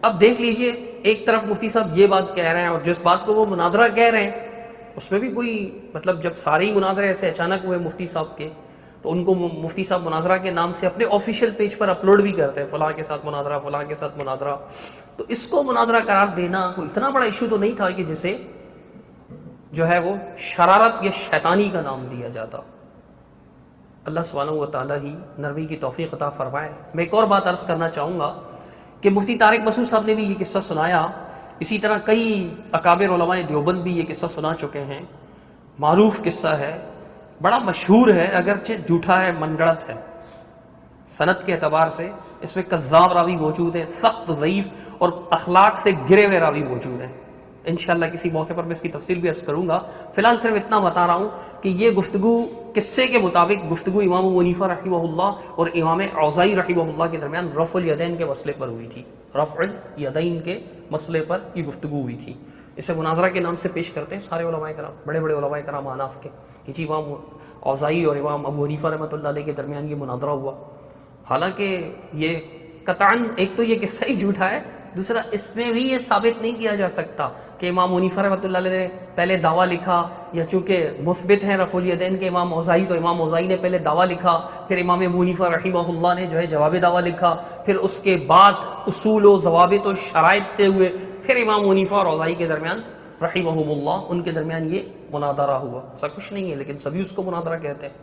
اب دیکھ لیجئے ایک طرف مفتی صاحب یہ بات کہہ رہے ہیں اور جس بات کو وہ مناظرہ کہہ رہے ہیں اس میں بھی کوئی مطلب جب سارے ہی مناظرے ایسے اچانک ہوئے مفتی صاحب کے تو ان کو مفتی صاحب مناظرہ کے نام سے اپنے آفیشیل پیج پر اپلوڈ بھی کرتے ہیں، فلاں کے ساتھ مناظرہ، فلاں کے ساتھ مناظرہ. تو اس کو مناظرہ قرار دینا کوئی اتنا بڑا ایشو تو نہیں تھا کہ جسے جو ہے وہ شرارت یا شیطانی کا نام دیا جاتا. اللہ سبحانہ و تعالیٰ ہی نرمی کی توفیق عطا فرمائے. میں ایک اور بات عرض کرنا چاہوں گا کہ مفتی طارق مسعود صاحب نے بھی یہ قصہ سنایا، اسی طرح کئی اکابر علماء دیوبند بھی یہ قصہ سنا چکے ہیں. معروف قصہ ہے، بڑا مشہور ہے، اگرچہ جھوٹا ہے، من گڑت ہے. سند کے اعتبار سے اس میں کذاب راوی موجود ہیں، سخت ضعیف اور اخلاق سے گرے ہوئے راوی موجود ہیں. انشاءاللہ کسی موقع پر میں اس کی تفصیل بھی عرض کروں گا. فی الحال صرف اتنا بتا رہا ہوں کہ یہ گفتگو قصے کے مطابق گفتگو امام ابو حنیفہ رحمہ اللہ اور امام اوزاعی رحمہ اللہ کے درمیان رفع الیدین کے مسئلے پر ہوئی تھی. رفع الیدین کے مسئلے پر یہ گفتگو ہوئی تھی. اسے مناظرہ کے نام سے پیش کرتے ہیں سارے علماء کرام، بڑے بڑے علماء کرام احناف کے، کہ جی امام اوزاعی اور امام ابو حنیفہ رحمۃ اللہ علیہ کے درمیان یہ مناظرہ ہوا. حالانکہ یہ قطعاً ایک تو یہ قصہ ہی جھوٹا ہے، دوسرا اس میں بھی یہ ثابت نہیں کیا جا سکتا کہ امام حنیفہ رحمۃ اللہ علیہ نے پہلے دعویٰ لکھا، یا چونکہ مثبت ہیں رفع الیدین کے امام اوزاعی تو امام اوزاعی نے پہلے دعویٰ لکھا، پھر امام ابو حنیفہ رحمہ اللہ نے جو ہے جواب دعویٰ لکھا، پھر اس کے بعد اصول و ضوابط و شرائط طے ہوئے، پھر امام حنیفہ اور اوزاعی کے درمیان رحمہم اللہ ان کے درمیان یہ مناظرہ ہوا. ایسا کچھ نہیں ہے لیکن سبھی اس کو مناظرہ کہتے ہیں.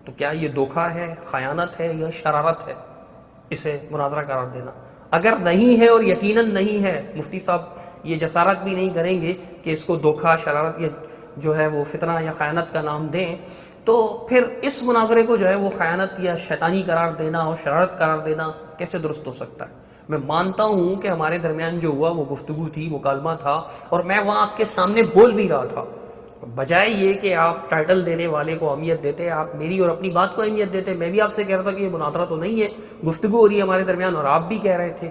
تو کیا یہ دھوکہ ہے، خیانت ہے یا شرارت ہے اسے مناظرہ قرار دینا؟ اگر نہیں ہے اور یقیناً نہیں ہے، مفتی صاحب یہ جسارت بھی نہیں کریں گے کہ اس کو دھوکہ، شرارت یا جو ہے وہ فتنہ یا خیانت کا نام دیں، تو پھر اس مناظرے کو جو ہے وہ خیانت یا شیطانی قرار دینا اور شرارت قرار دینا کیسے درست ہو سکتا ہے؟ میں مانتا ہوں کہ ہمارے درمیان جو ہوا وہ گفتگو تھی، مکالمہ تھا، اور میں وہاں آپ کے سامنے بول بھی رہا تھا. بجائے یہ کہ آپ ٹائٹل دینے والے کو اہمیت دیتے، آپ میری اور اپنی بات کو اہمیت دیتے. میں بھی آپ سے کہہ رہا تھا کہ یہ مناظرہ تو نہیں ہے، گفتگو ہو رہی ہے ہمارے درمیان، اور آپ بھی کہہ رہے تھے،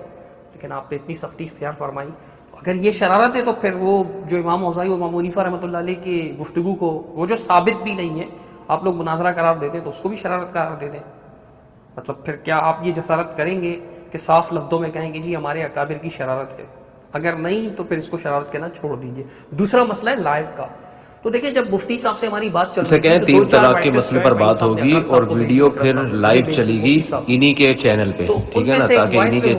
لیکن آپ نے اتنی سختی اختیار فرمائی. اگر یہ شرارت ہے تو پھر وہ جو امام اوزاعی اور امام حنیفہ رحمۃ اللہ علیہ کی گفتگو کو، وہ جو ثابت بھی نہیں ہے، آپ لوگ مناظرہ قرار دیتے تو اس کو بھی شرارت قرار دیتے. مطلب پھر کیا آپ یہ جسارت کریں گے کہ صاف لفظوں میں کہیں گے جی ہمارے اکابر کی شرارت ہے؟ اگر نہیں تو پھر اس کو شرارت کہنا چھوڑ دیجئے. دوسرا مسئلہ ہے لائیو کا. تو دیکھیں جب مفتی صاحب سے ہماری بات چل رہی ہے، تین طلاق کے مسئلے پر بات ہوگی اور ویڈیو پھر لائیو چلے گی انہی کے چینل پہ، ٹھیک ہے نا، تاکہ انہی کے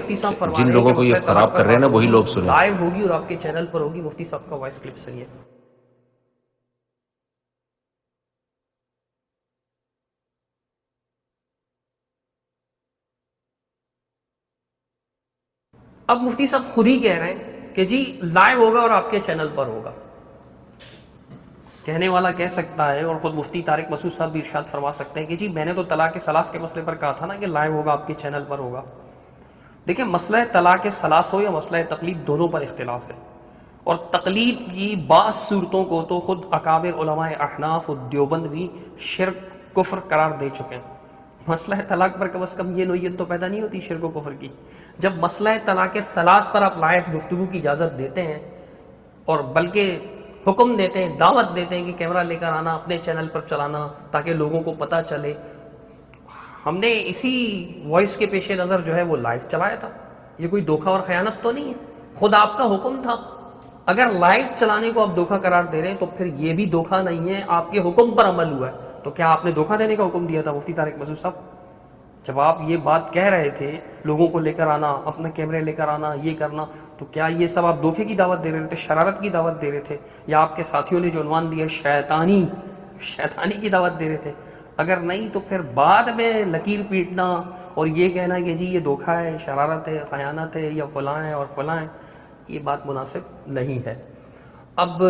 جن لوگوں کو یہ خراب کر رہے ہیں نا وہی لوگ سنیں. لائیو ہوگی اور آپ کے چینل پر ہوگی. مفتی صاحب کا وائس کلپ سنیے. اب مفتی صاحب خود ہی کہہ رہے ہیں کہ جی لائیو ہوگا اور آپ کے چینل پر ہوگا. کہنے والا کہہ سکتا ہے اور خود مفتی طارق مسعود صاحب بھی ارشاد فرما سکتے ہیں کہ جی میں نے تو طلاق ثلاث کے مسئلے پر کہا تھا نا کہ لائیو ہوگا، آپ کے چینل پر ہوگا. دیکھیں مسئلہ طلاق ثلاث ہو یا مسئلہ تقلید، دونوں پر اختلاف ہے، اور تقلید کی بعض صورتوں کو تو خود اکابر علماء احناف و دیوبند بھی شرک، کفر قرار دے چکے ہیں. مسئلہ طلاق پر کم از کم یہ نوعیت تو پیدا نہیں ہوتی شرک و کفر کی. جب مسئلہ طلاق ثلاث پر آپ لائیو گفتگو کی اجازت دیتے ہیں اور بلکہ حکم دیتے ہیں، دعوت دیتے ہیں کہ کیمرہ لے کر آنا، اپنے چینل پر چلانا تاکہ لوگوں کو پتہ چلے. ہم نے اسی وائس کے پیش نظر جو ہے وہ لائیو چلایا تھا. یہ کوئی دھوکہ اور خیانت تو نہیں ہے، خود آپ کا حکم تھا. اگر لائیو چلانے کو آپ دھوکہ قرار دے رہے ہیں تو پھر یہ بھی دھوکہ نہیں ہے، آپ کے حکم پر عمل ہوا ہے. تو کیا آپ نے دھوکہ دینے کا حکم دیا تھا مفتی طارق مسعود صاحب؟ جب آپ یہ بات کہہ رہے تھے لوگوں کو لے کر آنا، اپنے کیمرے لے کر آنا، یہ کرنا، تو کیا یہ سب آپ دھوکے کی دعوت دے رہے تھے، شرارت کی دعوت دے رہے تھے، یا آپ کے ساتھیوں نے جو عنوان دیا شیطانی کی دعوت دے رہے تھے؟ اگر نہیں تو پھر بعد میں لکیر پیٹنا اور یہ کہنا کہ جی یہ دھوکہ ہے، شرارت ہے، خیانت ہے، یا فلاں ہے اور فلاں ہے، یہ بات مناسب نہیں ہے۔ اب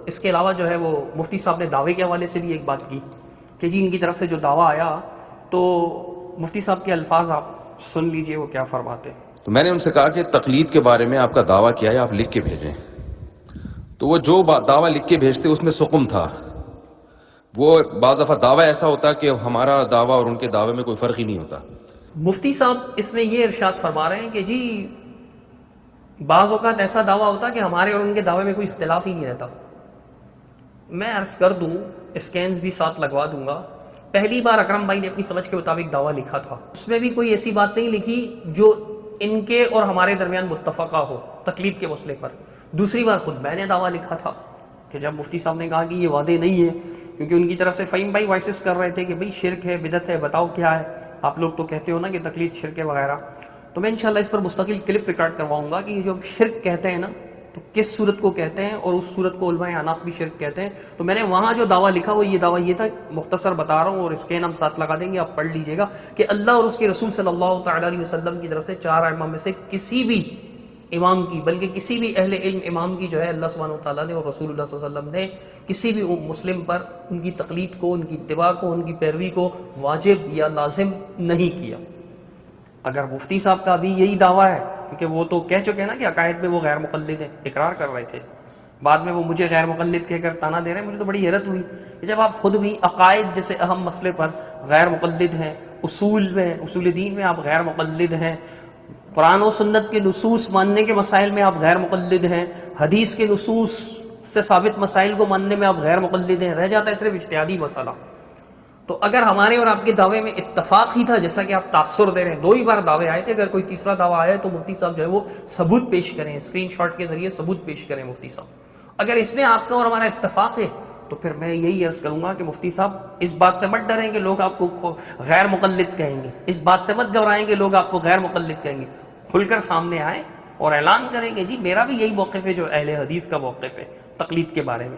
اس کے علاوہ جو ہے وہ مفتی صاحب نے دعوے کے حوالے سے بھی ایک بات کی کہ جی ان کی طرف سے جو دعویٰ آیا، تو مفتی صاحب کے الفاظ آپ سن لیجئے وہ کیا فرماتے ہیں۔ تو میں نے ان سے کہا کہ تقلید کے بارے میں آپ کا دعویٰ کیا ہے، آپ لکھ کے بھیجیں۔ تو وہ جو دعویٰ لکھ کے بھیجتے اس میں سقم تھا۔ وہ بعض دفعہ دعویٰ ایسا ہوتا کہ ہمارا دعویٰ اور ان کے دعوے میں کوئی فرق ہی نہیں ہوتا۔ مفتی صاحب اس میں یہ ارشاد فرما رہے ہیں کہ جی بعض اوقات ایسا دعویٰ ہوتا کہ ہمارے اور ان کے دعوے میں کوئی اختلاف ہی نہیں رہتا۔ میں عرض کر دوں، اسکینز بھی ساتھ لگوا دوں گا، پہلی بار اکرم بھائی نے اپنی سمجھ کے مطابق دعویٰ لکھا تھا، اس میں بھی کوئی ایسی بات نہیں لکھی جو ان کے اور ہمارے درمیان متفقہ ہو تقلید کے مسئلے پر۔ دوسری بار خود میں نے دعویٰ لکھا تھا کہ جب مفتی صاحب نے کہا کہ یہ وعدے نہیں ہیں، کیونکہ ان کی طرف سے فہیم بھائی وائسز کر رہے تھے کہ بھئی شرک ہے، بدعت ہے، بتاؤ کیا ہے، آپ لوگ تو کہتے ہو نا کہ تقلید شرک ہے وغیرہ، تو میں انشاءاللہ اس پر مستقل کلپ ریکارڈ کرواؤں گا کہ یہ جو شرک کہتے ہیں نا تو کس صورت کو کہتے ہیں، اور اس صورت کو علماء حناف بھی شرک کہتے ہیں۔ تو میں نے وہاں جو دعویٰ لکھا وہ یہ دعویٰ یہ تھا، مختصر بتا رہا ہوں اور اسکین ہم ساتھ لگا دیں گے، آپ پڑھ لیجئے گا، کہ اللہ اور اس کے رسول صلی اللہ تعالی علیہ وسلم کی طرف سے 4 ائمہ میں سے کسی بھی امام کی، بلکہ کسی بھی اہل علم امام کی جو ہے اللہ سبحانہ وتعالیٰ نے اور رسول اللہ صلی اللہ علیہ وسلم نے کسی بھی مسلم پر ان کی تقلید کو، ان کی اتباع کو، ان کی پیروی کو واجب یا لازم نہیں کیا۔ اگر مفتی صاحب کا بھی یہی دعویٰ ہے، کیونکہ وہ تو کہہ چکے ہیں نا کہ عقائد میں وہ غیر مقلد ہیں، اقرار کر رہے تھے، بعد میں وہ مجھے غیر مقلد کہہ کر تانا دے رہے ہیں، مجھے تو بڑی حیرت ہوئی کہ جب آپ خود بھی عقائد جیسے اہم مسئلے پر غیر مقلد ہیں، اصول میں، اصول دین میں آپ غیر مقلد ہیں، قرآن و سنت کے نصوص ماننے کے مسائل میں آپ غیر مقلد ہیں، حدیث کے نصوص سے ثابت مسائل کو ماننے میں آپ غیر مقلد ہیں، رہ جاتا ہے صرف اجتہادی مسئلہ۔ تو اگر ہمارے اور آپ کے دعوے میں اتفاق ہی تھا، جیسا کہ آپ تاثر دے رہے ہیں، 2 ہی بار دعوے آئے تھے، اگر کوئی تیسرا دعویٰ آیا تو مفتی صاحب جو ہے وہ ثبوت پیش کریں، اسکرین شاٹ کے ذریعے ثبوت پیش کریں مفتی صاحب۔ اگر اس میں آپ کا اور ہمارا اتفاق ہے تو پھر میں یہی عرض کروں گا کہ مفتی صاحب اس بات سے مت ڈریں کہ لوگ آپ کو غیر مقلد کہیں گے، اس بات سے مت گھبرائیں کہ لوگ آپ کو غیر مقلد کہیں گے، کھل کر سامنے آئیں اور اعلان کریں کہ جی میرا بھی یہی موقف ہے جو اہل حدیث کا موقف ہے تقلید کے بارے میں۔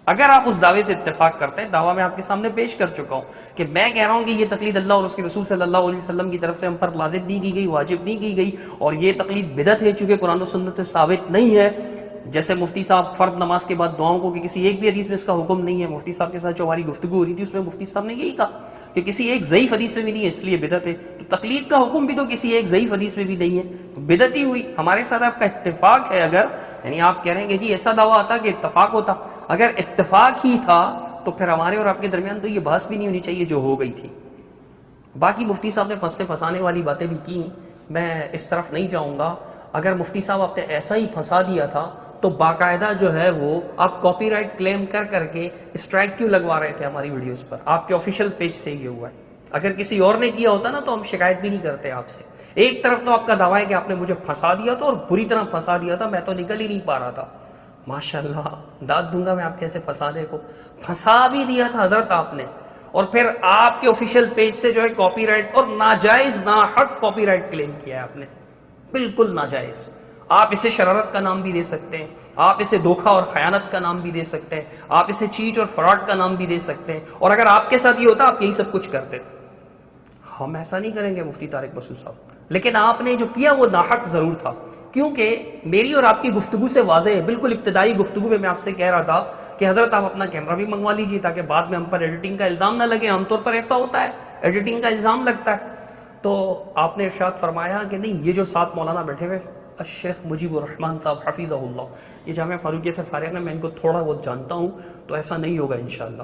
اگر آپ اس دعوے سے اتفاق کرتے ہیں، دعویٰ میں آپ کے سامنے پیش کر چکا ہوں کہ میں کہہ رہا ہوں کہ یہ تقلید اللہ اور اس کے رسول صلی اللہ علیہ وسلم کی طرف سے ہم پر لازم نہیں کی گئی، واجب نہیں کی گئی، اور یہ تقلید بدعت ہے چونکہ قرآن و سنت سے ثابت نہیں ہے۔ جیسے مفتی صاحب فرض نماز کے بعد دعاؤں کو کہ کسی ایک بھی حدیث میں اس کا حکم نہیں ہے، مفتی صاحب کے ساتھ جو ہماری گفتگو ہو رہی تھی اس میں مفتی صاحب نے یہی کہا کہ کسی ایک ضعیف حدیث میں بھی نہیں ہے، اس لیے بدعت ہے۔ تو تقلید کا حکم بھی تو کسی ایک ضعیف حدیث میں بھی نہیں ہے، تو بدعت ہی ہوئی۔ ہمارے ساتھ آپ کا اتفاق ہے، اگر یعنی آپ کہہ رہے ہیں کہ جی ایسا دعویٰ آتا کہ اتفاق ہوتا، اگر اتفاق ہی تھا تو پھر ہمارے اور آپ کے درمیان تو یہ بحث بھی نہیں ہونی چاہیے جو ہو گئی تھی۔ باقی مفتی صاحب نے پھنسنے پھنسانے والی باتیں بھی کی، میں اس طرف نہیں جاؤں گا۔ اگر مفتی صاحب آپ نے ایسا ہی پھنسا دیا تھا تو باقاعدہ جو ہے وہ آپ کاپی رائٹ کلیم کر کر کے اسٹرائک کیوں لگوا رہے تھے ہماری ویڈیوز پر؟ آپ کے آفیشیل پیج سے یہ ہوا ہے۔ اگر کسی اور نے کیا ہوتا نا تو ہم شکایت بھی نہیں کرتے آپ سے۔ ایک طرف تو آپ کا دعویٰ ہے کہ آپ نے مجھے پھنسا دیا تھا اور بری طرح پھنسا دیا تھا، میں تو نکل ہی نہیں پا رہا تھا۔ ماشاءاللہ داد دوں گا میں آپ کیسے پھنسانے کو، پھنسا بھی دیا تھا حضرت آپ نے، اور پھر آپ کے آفیشیل پیج سے جو ہے کاپی رائٹ اور ناجائز ناحق کاپی رائٹ کلیم کیا ہے آپ نے، بالکل ناجائز۔ آپ اسے شرارت کا نام بھی دے سکتے ہیں، آپ اسے دھوکہ اور خیانت کا نام بھی دے سکتے ہیں، آپ اسے چیٹ اور فراڈ کا نام بھی دے سکتے ہیں، اور اگر آپ کے ساتھ یہ ہوتا آپ یہی سب کچھ کرتے۔ ہم ایسا نہیں کریں گے مفتی طارق مسعود صاحب، لیکن آپ نے جو کیا وہ ناحق ضرور تھا، کیونکہ میری اور آپ کی گفتگو سے واضح ہے، بالکل ابتدائی گفتگو میں آپ سے کہہ رہا تھا کہ حضرت آپ اپنا کیمرہ بھی منگوا لیجیے تاکہ بعد میں ہم پر ایڈیٹنگ کا الزام نہ لگے۔ عام طور پر ایسا ہوتا ہے، ایڈیٹنگ کا الزام لگتا ہے۔ تو آپ نے ارشاد فرمایا کہ نہیں، یہ جو 7 مولانا بیٹھے ہوئے الشیخ مجیب الرحمن صاحب حفظہ اللہ، یہ جامعہ فاروقیہ سے فارغ ہیں، میں ان کو تھوڑا بہت جانتا ہوں، تو ایسا نہیں ہوگا انشاءاللہ۔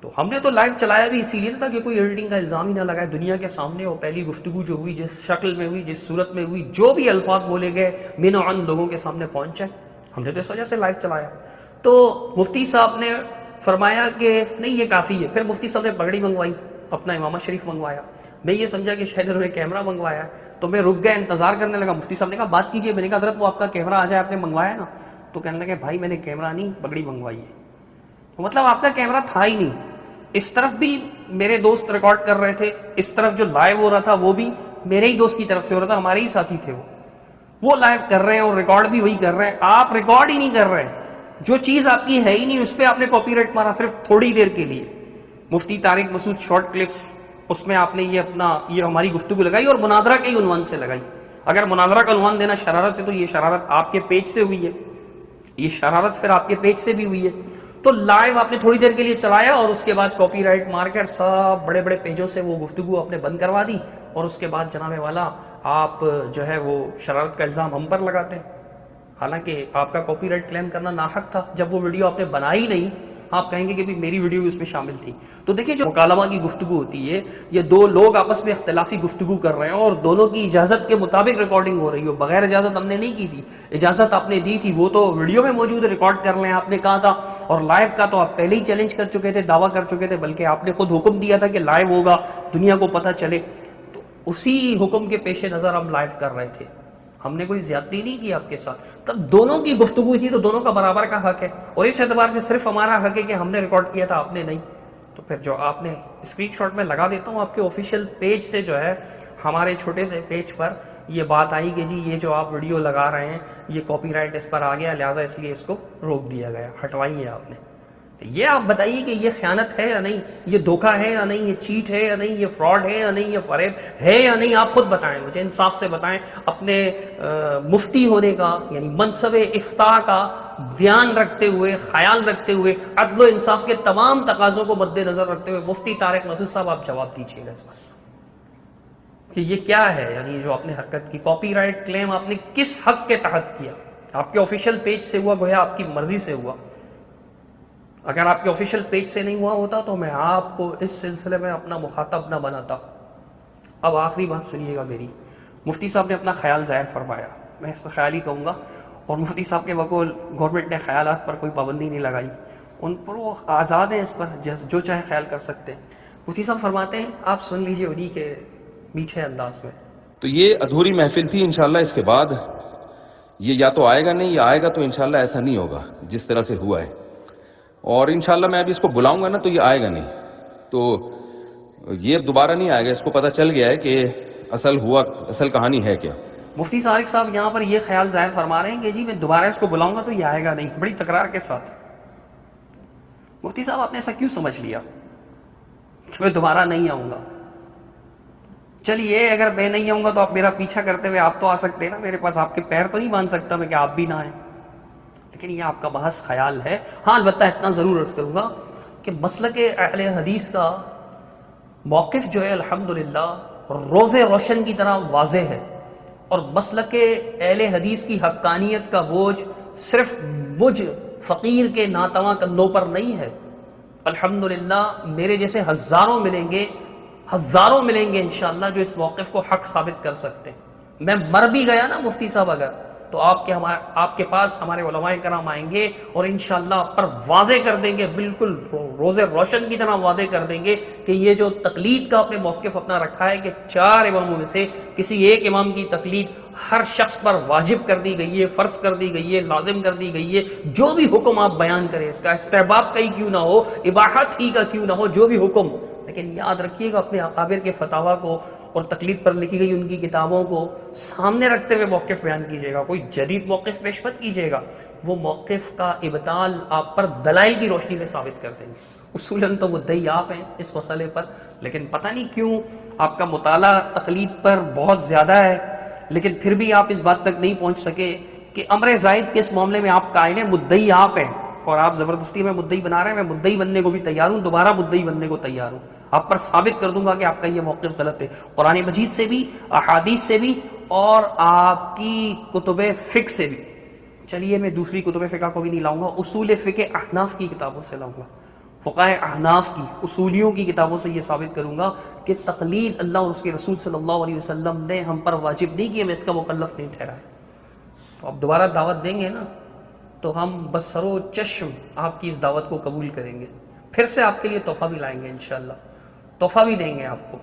تو ہم نے تو لائیو چلایا بھی اسی لیے تھا کہ کوئی ایڈیٹنگ کا الزام ہی نہ لگائے دنیا کے سامنے، اور پہلی گفتگو جو ہوئی جس شکل میں ہوئی، جس صورت میں ہوئی، جو بھی الفاظ بولے گئے من و عن لوگوں کے سامنے پہنچ جائے، ہم نے تو اس وجہ سے لائیو چلایا۔ تو مفتی صاحب نے فرمایا کہ نہیں یہ کافی ہے، پھر مفتی صاحب نے پگڑی منگوائی، اپنا امامہ شریف منگوایا، میں یہ سمجھا کہ شاید انہوں نے کیمرہ منگوایا، تو میں رک گیا، انتظار کرنے لگا۔ مفتی صاحب نے کہا بات کیجئے، میں نے کہا حضرت وہ آپ کا کیمرہ آ جائے، آپ نے منگوایا نا؟ تو کہنے لگے بھائی میں نے کیمرہ نہیں، پگڑی منگوائی ہے۔ تو مطلب آپ کا کیمرہ تھا ہی نہیں۔ اس طرف بھی میرے دوست ریکارڈ کر رہے تھے, اس طرف جو لائیو ہو رہا تھا وہ بھی میرے ہی دوست کی طرف سے ہو رہا تھا, ہمارے ہی ساتھی تھے وہ لائیو کر رہے ہیں اور ریکارڈ بھی وہی کر رہے ہیں. آپ ریکارڈ ہی نہیں کر رہے, جو چیز آپ کی ہے ہی نہیں اس پہ آپ نے کاپی رائٹ مارا صرف تھوڑی دیر کے لیے. مفتی طارق مسعود شارٹ کلپس, اس میں آپ نے یہ ہماری گفتگو لگائی اور مناظرہ کے ہی عنوان سے لگائی. اگر مناظرہ کا عنوان دینا شرارت ہے تو یہ شرارت آپ کے پیج سے ہوئی ہے, یہ شرارت پھر آپ کے پیج سے بھی ہوئی ہے. تو لائیو آپ نے تھوڑی دیر کے لیے چلایا اور اس کے بعد کاپی رائٹ مار کر سب بڑے بڑے پیجوں سے وہ گفتگو آپ نے بند کروا دی, اور اس کے بعد جناب والا آپ جو ہے وہ شرارت کا الزام ہم پر لگاتے ہیں. حالانکہ آپ کا کاپی رائٹ کلیم کرنا ناحق تھا. جب وہ ویڈیو آپ نے بنائی نہیں, آپ کہیں گے کہ میری ویڈیو اس میں شامل تھی. تو دیکھیں جو مکالمہ کی گفتگو ہوتی ہے, یہ دو لوگ آپس میں اختلافی گفتگو کر رہے ہیں اور دونوں کی اجازت کے مطابق ریکارڈنگ ہو رہی ہو. بغیر اجازت ہم نے نہیں کی تھی, اجازت آپ نے دی تھی, وہ تو ویڈیو میں موجود ریکارڈ کر لیں آپ نے کہا تھا. اور لائیو کا تو آپ پہلے ہی چیلنج کر چکے تھے, دعویٰ کر چکے تھے, بلکہ آپ نے خود حکم دیا تھا کہ لائیو ہوگا, دنیا کو پتہ چلے. تو اسی حکم کے پیش نظر ہم لائیو کر رہے تھے, ہم نے کوئی زیادتی نہیں کی آپ کے ساتھ. تب دونوں کی گفتگو تھی تو دونوں کا برابر کا حق ہے, اور اس اعتبار سے صرف ہمارا حق ہے کہ ہم نے ریکارڈ کیا تھا, آپ نے نہیں. تو پھر جو آپ نے اسکرین شاٹ میں لگا دیتا ہوں, آپ کے آفیشیل پیج سے جو ہے ہمارے چھوٹے سے پیج پر یہ بات آئی کہ جی یہ جو آپ ویڈیو لگا رہے ہیں یہ کاپی رائٹ اس پر آ گیا, لہٰذا اس لیے اس کو روک دیا گیا, ہٹوائیے آپ نے. یہ آپ بتائیے کہ یہ خیانت ہے یا نہیں, یہ دھوکہ ہے یا نہیں, یہ چیٹ ہے یا نہیں, یہ فراڈ ہے یا نہیں, یہ فریب ہے یا نہیں, آپ خود بتائیں, مجھے انصاف سے بتائیں. اپنے مفتی ہونے کا یعنی منصب افتاء کا دھیان رکھتے ہوئے, خیال رکھتے ہوئے, عدل و انصاف کے تمام تقاضوں کو مد نظر رکھتے ہوئے مفتی طارق مسعود صاحب آپ جواب دیجیے گا اس بات کہ یہ کیا ہے, یعنی جو آپ نے حرکت کی, کاپی رائٹ کلیم آپ نے کس حق کے تحت کیا. آپ کے آفیشیل پیج سے ہوا, گویا آپ کی مرضی سے ہوا. اگر آپ کے آفیشیل پیج سے نہیں ہوا ہوتا تو میں آپ کو اس سلسلے میں اپنا مخاطب نہ بناتا. اب آخری بات سنیے گا میری. مفتی صاحب نے اپنا خیال ظاہر فرمایا, میں اس کو خیال ہی کہوں گا, اور مفتی صاحب کے بقول گورنمنٹ نے خیالات پر کوئی پابندی نہیں لگائی, ان پر وہ آزاد ہیں, اس پر جو چاہے خیال کر سکتے ہیں. مفتی صاحب فرماتے ہیں, آپ سن لیجئے انہی کے میٹھے انداز میں. تو یہ ادھوری محفل تھی. انشاءاللہ اس کے بعد یہ یا تو آئے گا نہیں, یا آئے گا تو انشاءاللہ ایسا نہیں ہوگا جس طرح سے ہوا ہے. اور انشاءاللہ میں ابھی اس کو بلاؤں گا نا تو یہ آئے گا نہیں, تو یہ دوبارہ نہیں آئے گا. اس کو پتہ چل گیا ہے کہ اصل کہانی ہے کیا. مفتی طارق صاحب یہاں پر یہ خیال ظاہر فرما رہے ہیں کہ جی میں دوبارہ اس کو بلاؤں گا تو یہ آئے گا نہیں, بڑی تکرار کے ساتھ. مفتی صاحب آپ نے ایسا کیوں سمجھ لیا کہ میں دوبارہ نہیں آؤں گا؟ چلیے اگر میں نہیں آؤں گا تو آپ میرا پیچھا کرتے ہوئے آپ تو آ سکتے ہیں نا میرے پاس, آپ کے پیر تو نہیں باندھ سکتا میں کہ آپ بھی نہ آئیں. لیکن یہ آپ کا محض خیال ہے. ہاں البتہ اتنا ضرور عرض کروں گا کہ مسلک اہل حدیث کا موقف جو ہے الحمدللہ روز روشن کی طرح واضح ہے, اور مسلک اہل حدیث کی حقانیت کا بوجھ صرف مجھ فقیر کے ناتواں کندھوں پر نہیں ہے. الحمدللہ میرے جیسے ہزاروں ملیں گے انشاءاللہ جو اس موقف کو حق ثابت کر سکتے ہیں. میں مر بھی گیا نا مفتی صاحب اگر, تو آپ کے پاس ہمارے علماء کرام آئیں گے اور انشاءاللہ آپ پر واضح کر دیں گے, بالکل روز روشن کی طرح واضح کر دیں گے کہ یہ جو تقلید کا آپ نے موقف اپنا رکھا ہے کہ 4 اماموں میں سے کسی ایک امام کی تقلید ہر شخص پر واجب کر دی گئی ہے, فرض کر دی گئی ہے, لازم کر دی گئی ہے. جو بھی حکم آپ بیان کریں, اس کا استحباب کا ہی کیوں نہ ہو, اباحت ہی کا کیوں نہ ہو, جو بھی حکم, لیکن یاد رکھیے گا اپنے اکابر کے فتاوا کو اور تقلید پر لکھی گئی ان کی کتابوں کو سامنے رکھتے ہوئے موقف بیان کیجیے گا. کوئی جدید موقف پیش مت کیجیے گا, وہ موقف کا ابطال آپ پر دلائل کی روشنی میں ثابت کر دیں گے. اصولاً تو مدعی آپ ہیں اس مسئلے پر, لیکن پتہ نہیں کیوں آپ کا مطالعہ تقلید پر بہت زیادہ ہے, لیکن پھر بھی آپ اس بات تک نہیں پہنچ سکے کہ امر زائد کے اس معاملے میں آپ قائل ہیں. مدعی آپ ہیں اور آپ زبردستی میں مدعی بنا رہے ہیں. میں مدعی بننے کو بھی تیار ہوں, دوبارہ مدعی بننے کو تیار ہوں. آپ پر ثابت کر دوں گا کہ آپ کا یہ موقف غلط ہے, قرآن مجید سے بھی, احادیث سے بھی, اور آپ کی کتب فقہ سے بھی. چلیے میں دوسری کتب فقہ کو بھی نہیں لاؤں گا, اصول فقہ احناف کی کتابوں سے لاؤں گا, فقہ احناف کی اصولیوں کی کتابوں سے یہ ثابت کروں گا کہ تقلید اللہ اور اس کے رسول صلی اللہ علیہ وسلم نے ہم پر واجب نہیں کی, ہمیں اس کا مکلف نہیں ٹھہرایا. تو آپ دوبارہ دعوت دیں گے نا تو ہم بسر و چشم آپ کی اس دعوت کو قبول کریں گے. پھر سے آپ کے لیے تحفہ بھی لائیں گے انشاءاللہ, تحفہ بھی دیں گے آپ کو.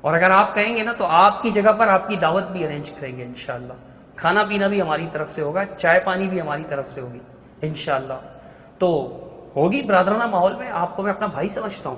اور اگر آپ کہیں گے نا تو آپ کی جگہ پر آپ کی دعوت بھی ارینج کریں گے انشاءاللہ. کھانا پینا بھی ہماری طرف سے ہوگا, چائے پانی بھی ہماری طرف سے ہوگی انشاءاللہ. تو ہوگی برادرانہ ماحول میں. آپ کو میں اپنا بھائی سمجھتا ہوں,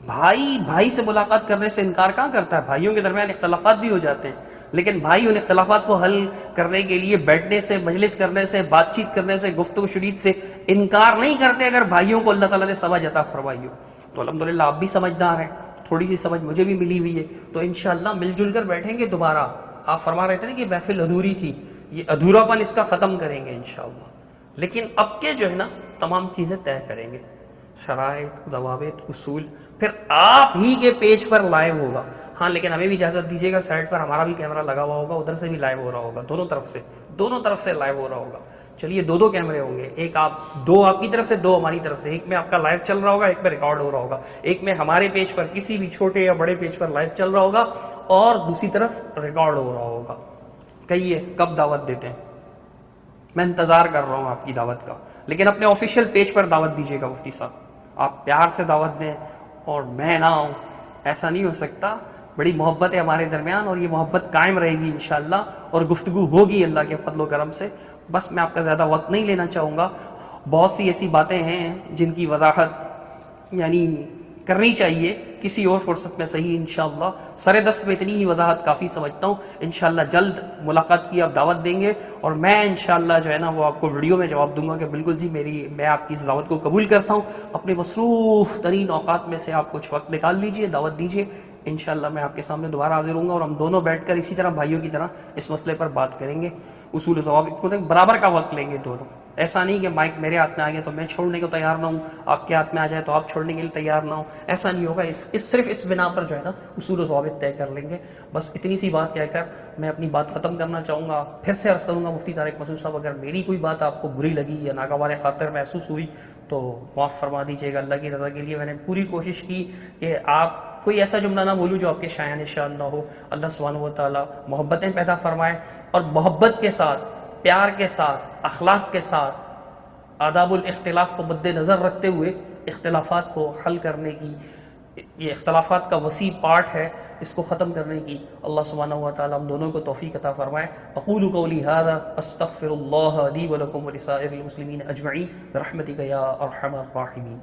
بھائی بھائی سے ملاقات کرنے سے انکار کہاں کرتا ہے؟ بھائیوں کے درمیان اختلافات بھی ہو جاتے ہیں، لیکن بھائی ان اختلافات کو حل کرنے کے لیے بیٹھنے سے، مجلس کرنے سے، بات چیت کرنے سے، گفتگو شنید سے انکار نہیں کرتے اگر بھائیوں کو اللہ تعالیٰ نے سمجھ عطا فرمائی ہو۔ تو الحمدللہ آپ بھی سمجھدار ہیں، تھوڑی سی سمجھ مجھے بھی ملی ہوئی ہے، تو انشاءاللہ مل جل کر بیٹھیں گے دوبارہ۔ آپ فرما رہے تھے نا کہ محفل ادھوری تھی، یہ ادھورا پن اس کا ختم کریں گے انشاءاللہ، لیکن اب کے جو ہے نا تمام چیزیں طے کریں گے، شرائط، ضوابط، اصول، پھر آپ ہی کے پیج پر لائیو ہوگا۔ ہاں لیکن ہمیں بھی اجازت دیجیے گا، سائڈ پر ہمارا بھی کیمرہ لگا ہوا ہوگا، ادھر سے بھی لائیو ہو رہا ہوگا، دونوں طرف سے لائیو ہو رہا ہوگا۔ چلیے دو کیمرے ہوں گے، ایک دو آپ کی طرف سے، دو ہماری طرف سے، ایک میں آپ کا لائیو چل رہا ہوگا، ایک میں ریکارڈ ہو رہا ہوگا، ایک میں ہمارے پیج پر کسی بھی چھوٹے یا بڑے پیج پر لائیو چل رہا ہوگا اور دوسری طرف ریکارڈ ہو رہا ہوگا۔ کہیے کب دعوت دیتے ہیں؟ میں انتظار کر رہا ہوں آپ کی دعوت کا، لیکن اپنے آفیشیل پیج پر دعوت دیجیے گا مفتی صاحب، آپ پیار سے دعوت دیں اور میں نہ ہوں، ایسا نہیں ہو سکتا۔ بڑی محبت ہے ہمارے درمیان اور یہ محبت قائم رہے گی انشاءاللہ، اور گفتگو ہوگی اللہ کے فضل و کرم سے۔ بس میں آپ کا زیادہ وقت نہیں لینا چاہوں گا، بہت سی ایسی باتیں ہیں جن کی وضاحت یعنی کرنی چاہیے کسی اور فرصت میں صحیح انشاءاللہ۔ سر دست میں اتنی ہی وضاحت کافی سمجھتا ہوں۔ انشاءاللہ جلد ملاقات کی آپ دعوت دیں گے، اور میں انشاءاللہ جو ہے نا وہ آپ کو ویڈیو میں جواب دوں گا کہ بالکل جی میں آپ کی اس دعوت کو قبول کرتا ہوں، اپنے مصروف ترین اوقات میں سے آپ کچھ وقت نکال لیجئے، دعوت دیجئے، انشاءاللہ میں آپ کے سامنے دوبارہ حاضر ہوں گا، اور ہم دونوں بیٹھ کر اسی طرح بھائیوں کی طرح اس مسئلے پر بات کریں گے، اصول و ضوابط کو برابر کا وقت لیں گے دونوں۔ ایسا نہیں کہ مائک میرے ہاتھ میں آ گیا تو میں چھوڑنے کو تیار نہ ہوں، آپ کے ہاتھ میں آ جائے تو آپ چھوڑنے کے لیے تیار نہ ہوں، ایسا نہیں ہوگا۔ صرف اس بنا پر جو ہے نا اصول و ضوابط طے کر لیں گے۔ بس اتنی سی بات کہہ کر میں اپنی بات ختم کرنا چاہوں گا۔ پھر سے عرض کروں گا مفتی طارق مسعود صاحب، اگر میری کوئی بات آپ کو بری لگی یا ناگوار خاطر محسوس ہوئی تو معاف فرما دیجیے گا اللہ کی رضا کے لیے۔ میں نے پوری کوشش کی کہ آپ کوئی ایسا جملہ نہ بولوں جو آپ کے شایان شان نہ ہو۔ اللہ سبحانہ و تعالیٰ محبتیں پیدا فرمائے، اور محبت کے ساتھ، پیار کے ساتھ، اخلاق کے ساتھ، آداب الاختلاف کو مد نظر رکھتے ہوئے اختلافات کو حل کرنے کی، یہ اختلافات کا وسیع پارٹ ہے، اس کو ختم کرنے کی اللہ سبحانہ و تعالیٰ ہم دونوں کو توفیق عطا فرمائے۔ اقول قولی ھذا استغفر اللہ لی ولکم ولسائر المسلمین اجمعین برحمتک یا ارحم الراحمین۔